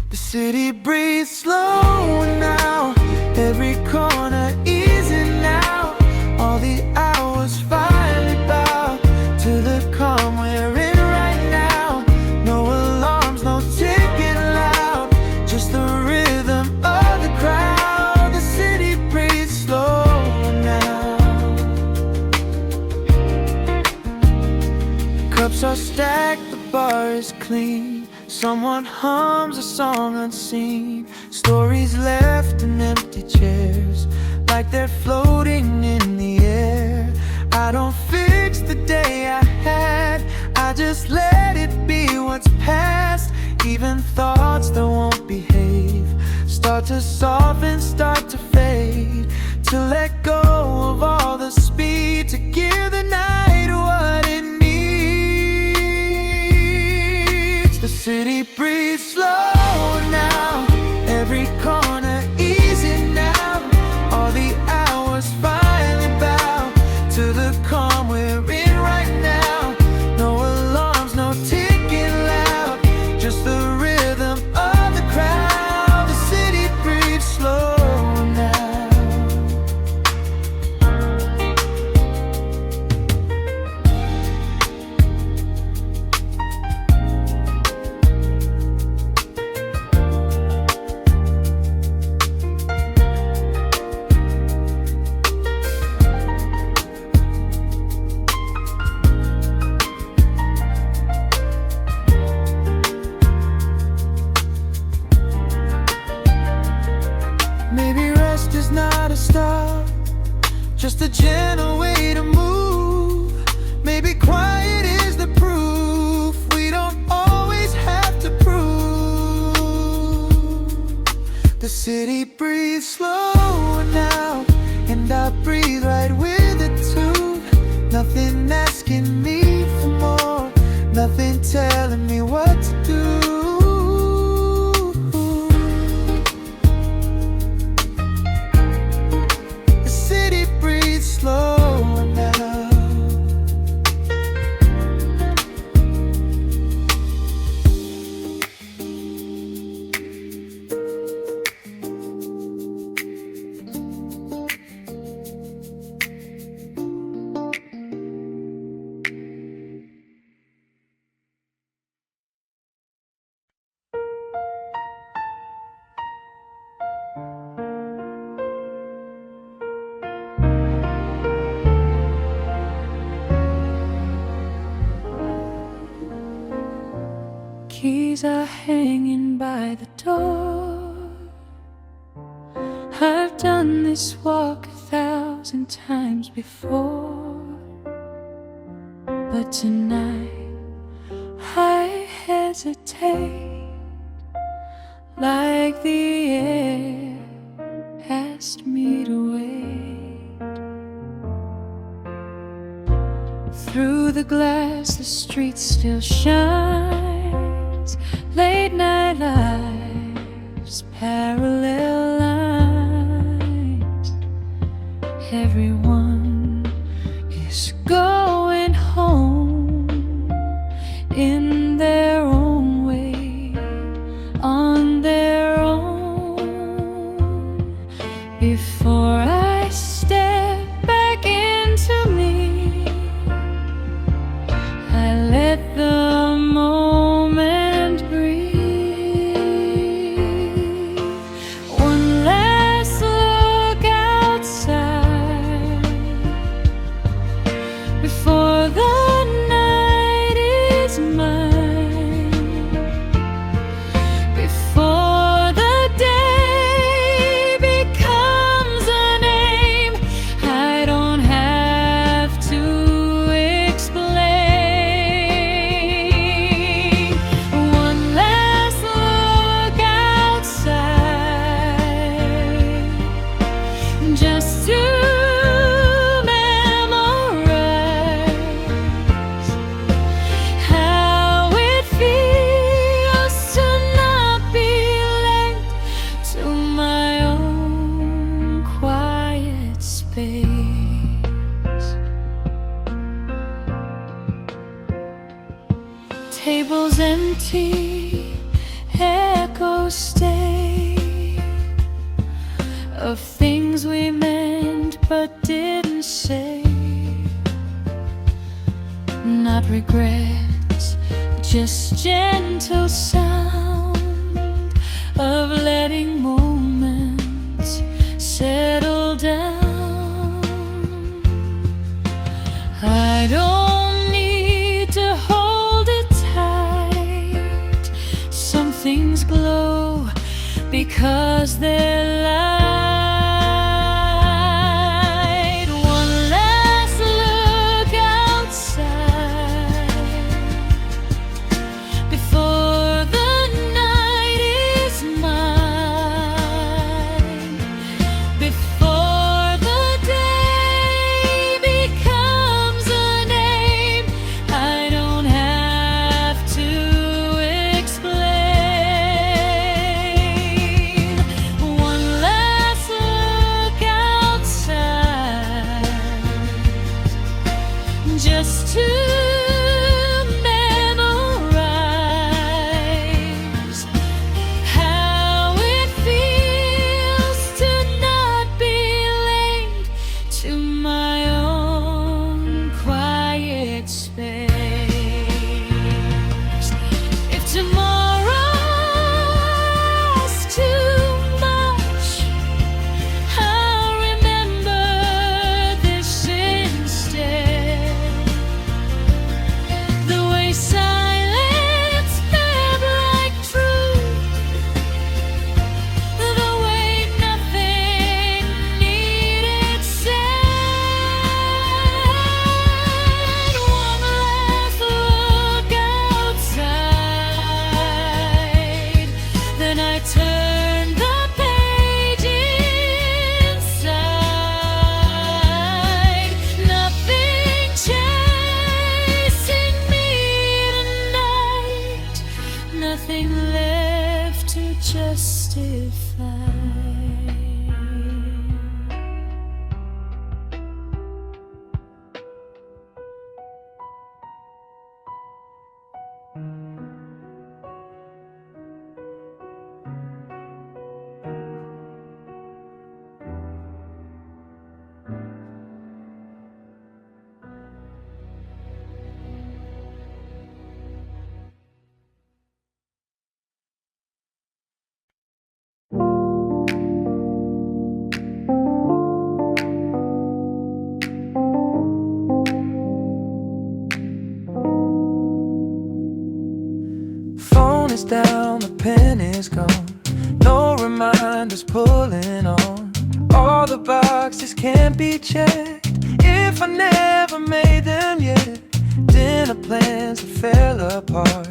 The city breathes slow now, every corner easing out. All the hours finally bow to the calm we're in right now. No alarms, no ticket loud, just the rhythm of the crowd. The city breathes slow now. Cups are stacked, the bar is clean. Someone hums a song unseen. Stories left in empty chairs, like they're floating in the air. I don't fix the day I had, I just let it be what's past. Even thoughts that won't behave start to soften, start to fade. To let go of all the speed, to give the night what it needs. The city breathes slow now, every corner easy now. All the hours finally bow to the calm we're in right now. No alarms, no ticking loud, just the rhythm of the crowd. The city breathes slow now. just a gentle way to move. Maybe quiet is the proof. We don't always have to prove. The city breathes slower now, and I breathe right with it too. Nothing asking me for more, nothing telling me what to do. The city breathes slower now. Keys are hanging by the door. I've done this walk 1,000 times before, but tonight I hesitate, like the air asked me to wait. Through the glass the street still shines, late night lives, parallel lines. Everyone is going home in their own way, on their own. Before I step back into me, I let the moment breathe. One last look outside before the night is mine, before the day becomes a name I don't have to explain. One last look outside, just to memorize how it feels to not be late to my own quiet space. Tables empty, echoes stay of things we meant but didn't say. Not regrets, just gentle sound of letting moments settle down. I don't need to hold it tight. Some things glow because they're light. One last look outside before the night is mine, before the day becomes a name I don't have to explain. One last is down, the pen is gone. No reminders pulling on. All the boxes can't be checked if I never made them yet. Dinner plans that fell apart.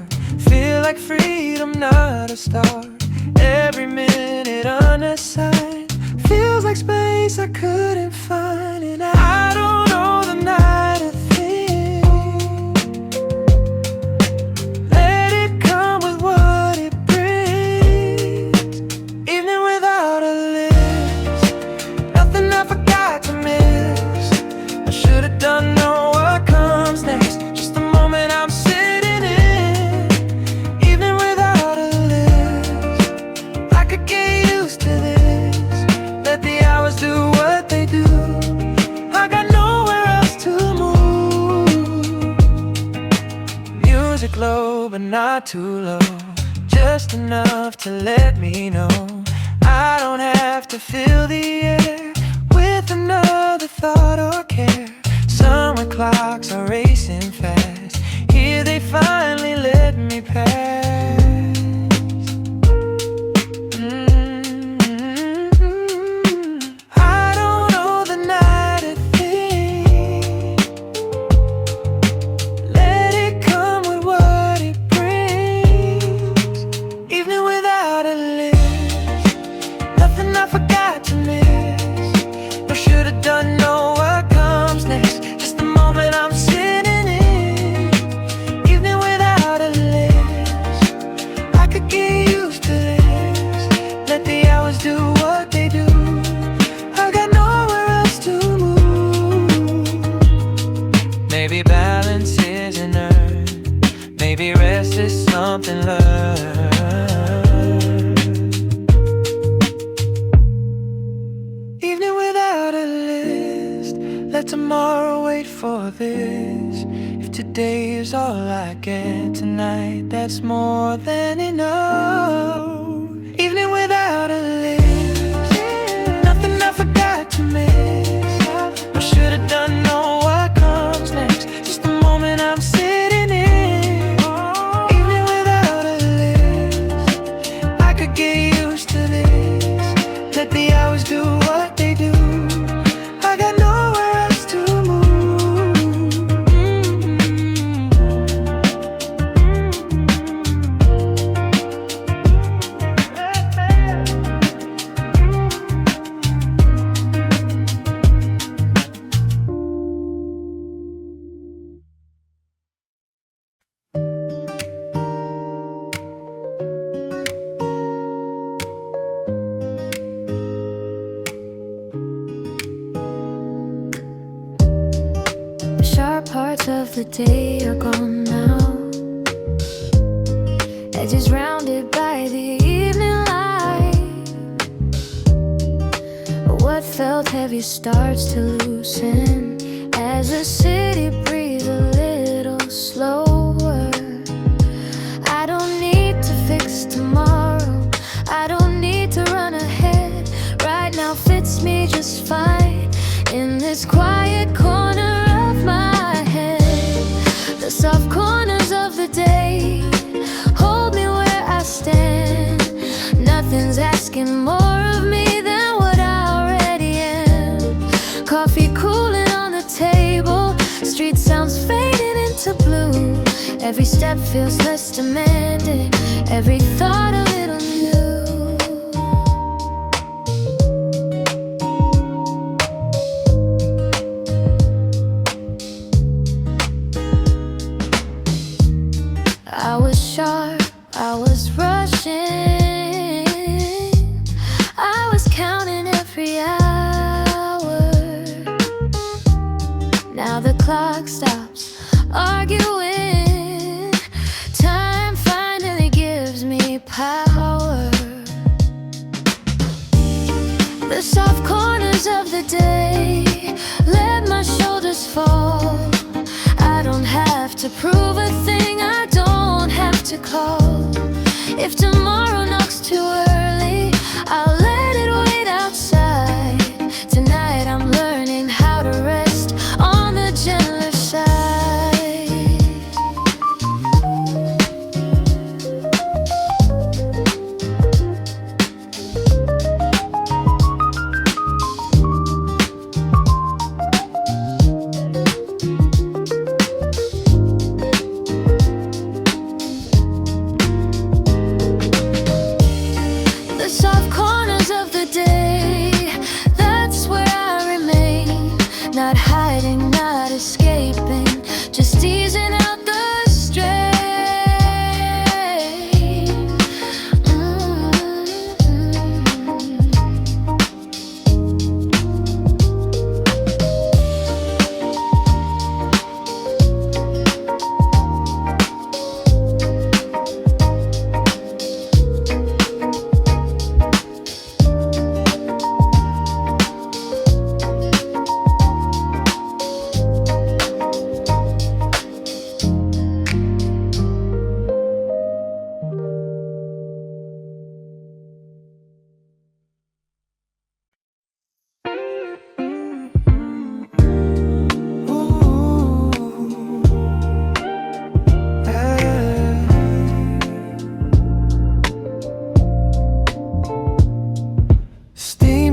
Feel like freedom, not a start. Every minute unassigned feels like space I couldn't find. And I don't know the night a thing. Let it come with what it brings. Evening without a list. Nothing I forgot to miss. I should have done know what comes next. Just the moment I'm sitting in. Evening without a list. I could get used to this. Let the hours do what they do. I got nowhere else to move. Music low but not too low. Just enough to let me know I don't have to fill the air with another thought or care. Somewhere clocks are racing fast. Here they finally let me pass. I don't know the night a thing. Let it come with what it brings. Evening without a list. Nothing I forgot to miss. No should have done know what comes next. Just the moment I'm sitting in. Evening without a list. I could get used to this. Let the hours do what they do. I got nowhere else to move. Maybe balance isn't earned. Maybe rest is something learned. Evening without a list. Let tomorrow wait for this. If today is all I get tonight, that's more than enough. Evening without a list. Nothing I forgot to miss. I should have done know what comes next. Just the moment I'm sitting in. Evening without a list. I could get used to this. Let the hours do what they do. I got nowhere else to move. The sharp parts of the day are gone now. Edges rounded by the evening light. But what felt heavy starts to loosen as the city breathes a little slower. I don't need to fix tomorrow. I don't need to run ahead. Right now fits me just fine in this quiet corner of my head. The soft corners of the day hold me where I stand. Nothing's asking more of me than what I already am. Coffee cooling on the table, street sounds fading into blue. Every step feels less demanding, every thought a little new. I was sharp, I was rushing, I was counting every hour. Now the clock stops arguing. Time finally gives me power. The soft corners of the day let my shoulders fall. I don't have to prove a thing, I don't have to call. If tomorrow knocks too early, I'll let it wait outside. Tonight I'm learning how to rest on the gentler side. Not hiding, not escaping, just easing out the strain.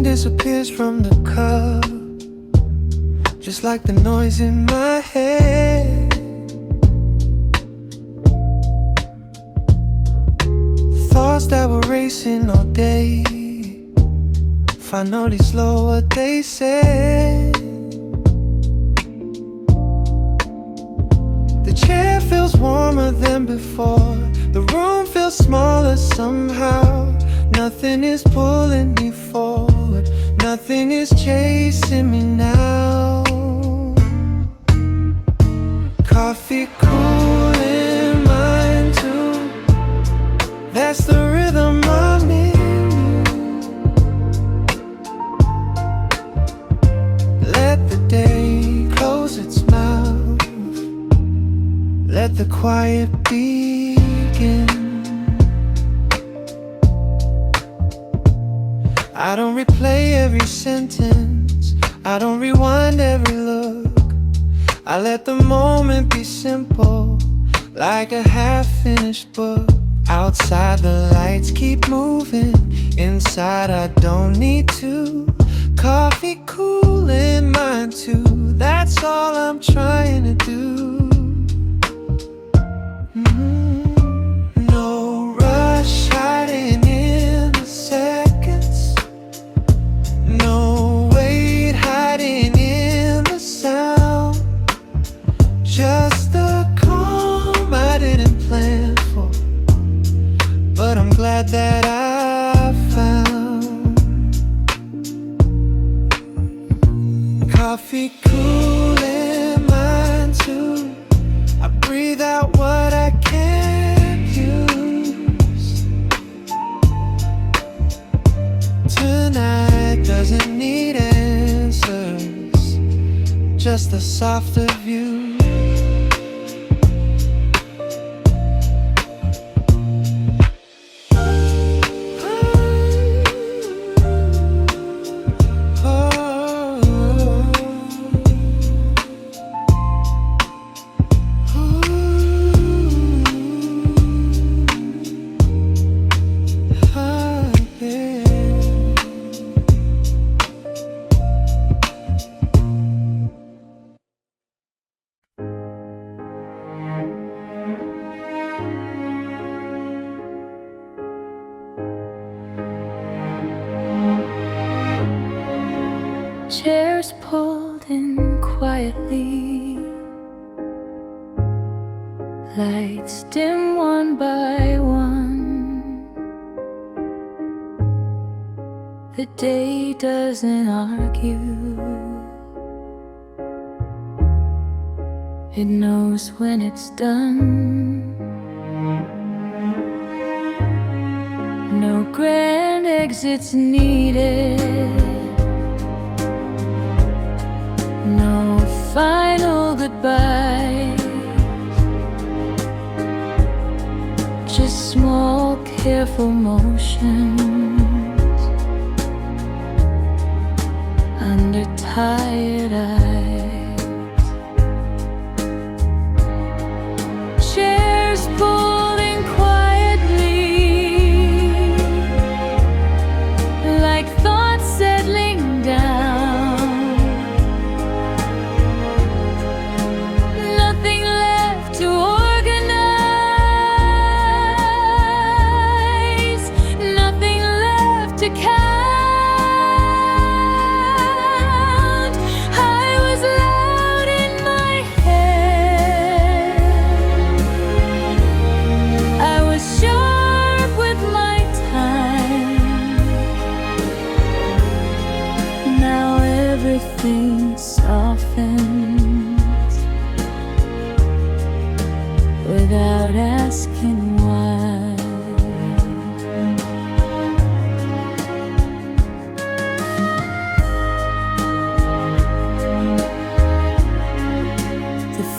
Disappears from the cup, just like the noise in my head. Thoughts that were racing all day finally slow what they said. The chair feels warmer than before, the room feels smaller somehow. Nothing is pulling me forward, nothing is chasing me now. Coffee cooling mine too, that's the rhythm I'm in. Let the day close its mouth, let the quiet begin. I don't replay every sentence, I don't rewind every look. I let the moment be simple, like a half-finished book. Outside the lights keep moving, inside I don't need to. Coffee cooling mine too, that's all I'm trying to do. No rush hiding in the seconds, no weight hiding in the sound. Just the calm I didn't plan for, but I'm glad that I found. Coffee cooling mine too, I breathe out what I can't use. Tonight doesn't need answers, just a softer view. Chairs pulled in quietly, lights dim one by one. The day doesn't argue, it knows when it's done. No grand exits needed, no final goodbye, just small careful motions under tired eyes. Chairs pulled in quietly, like thoughts settling down. Nothing left to organize, nothing left to count. I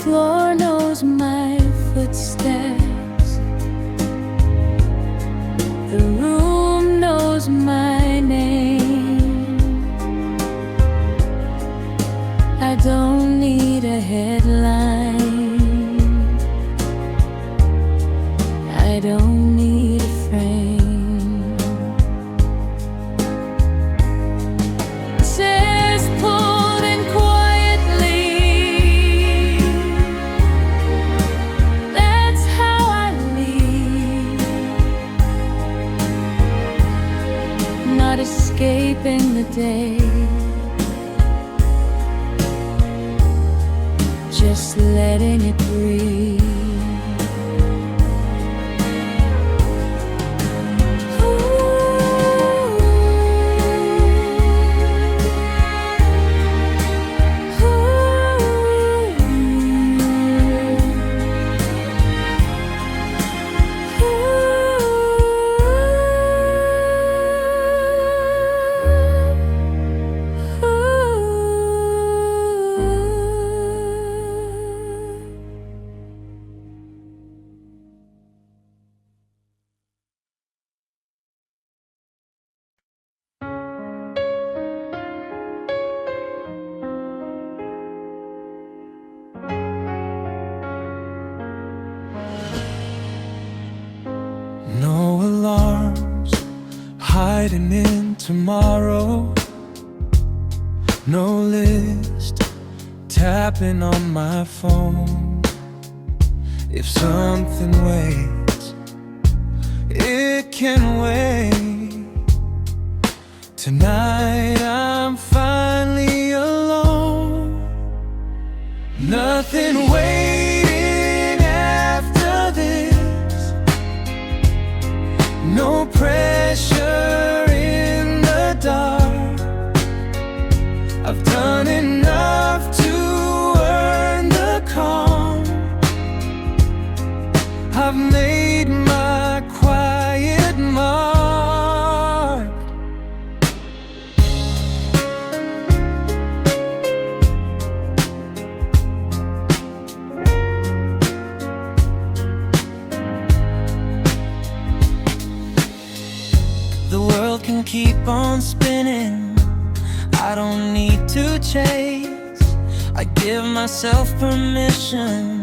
floor knows my footsteps. The room knows my name. I don't need a headline. I don't need a frame. It says pulled in quietly. That's how I leave. Not escaping the day, just letting it breathe. No alarms hiding in tomorrow. No list tapping on my phone. If something waits, it can wait. Tonight I'm finally alone. Nothing waiting after this. No pressure in the dark. I've done enough to earn the calm. I've made my quiet mark. The world can keep on spinning. I don't need to chase. I give myself permission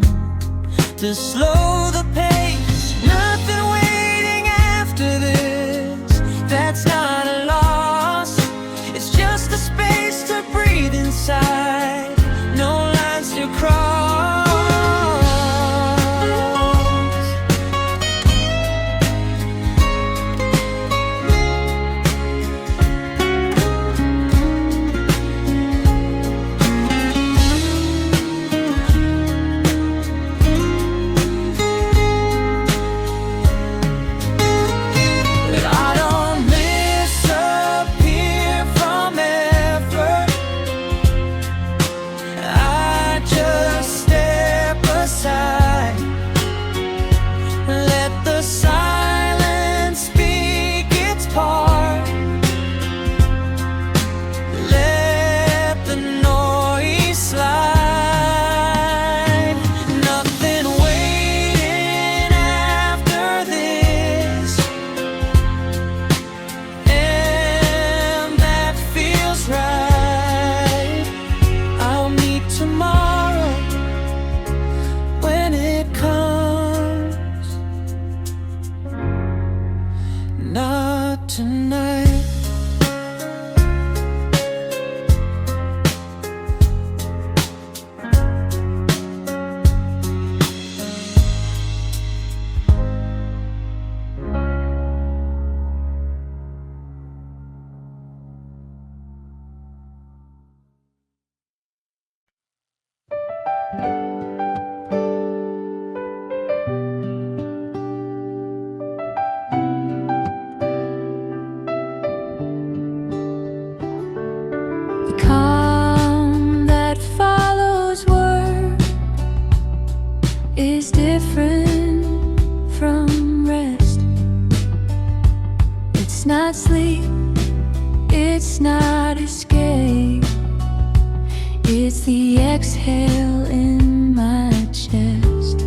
to slow the pace. Nothing waiting after this. That's not a loss. It's just a space to breathe inside. No lines to cross. Not tonight. Calm that follows work is different from rest. It's not sleep, it's not escape. It's the exhale in my chest.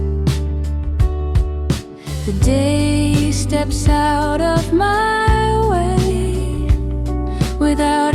The day steps out of my way without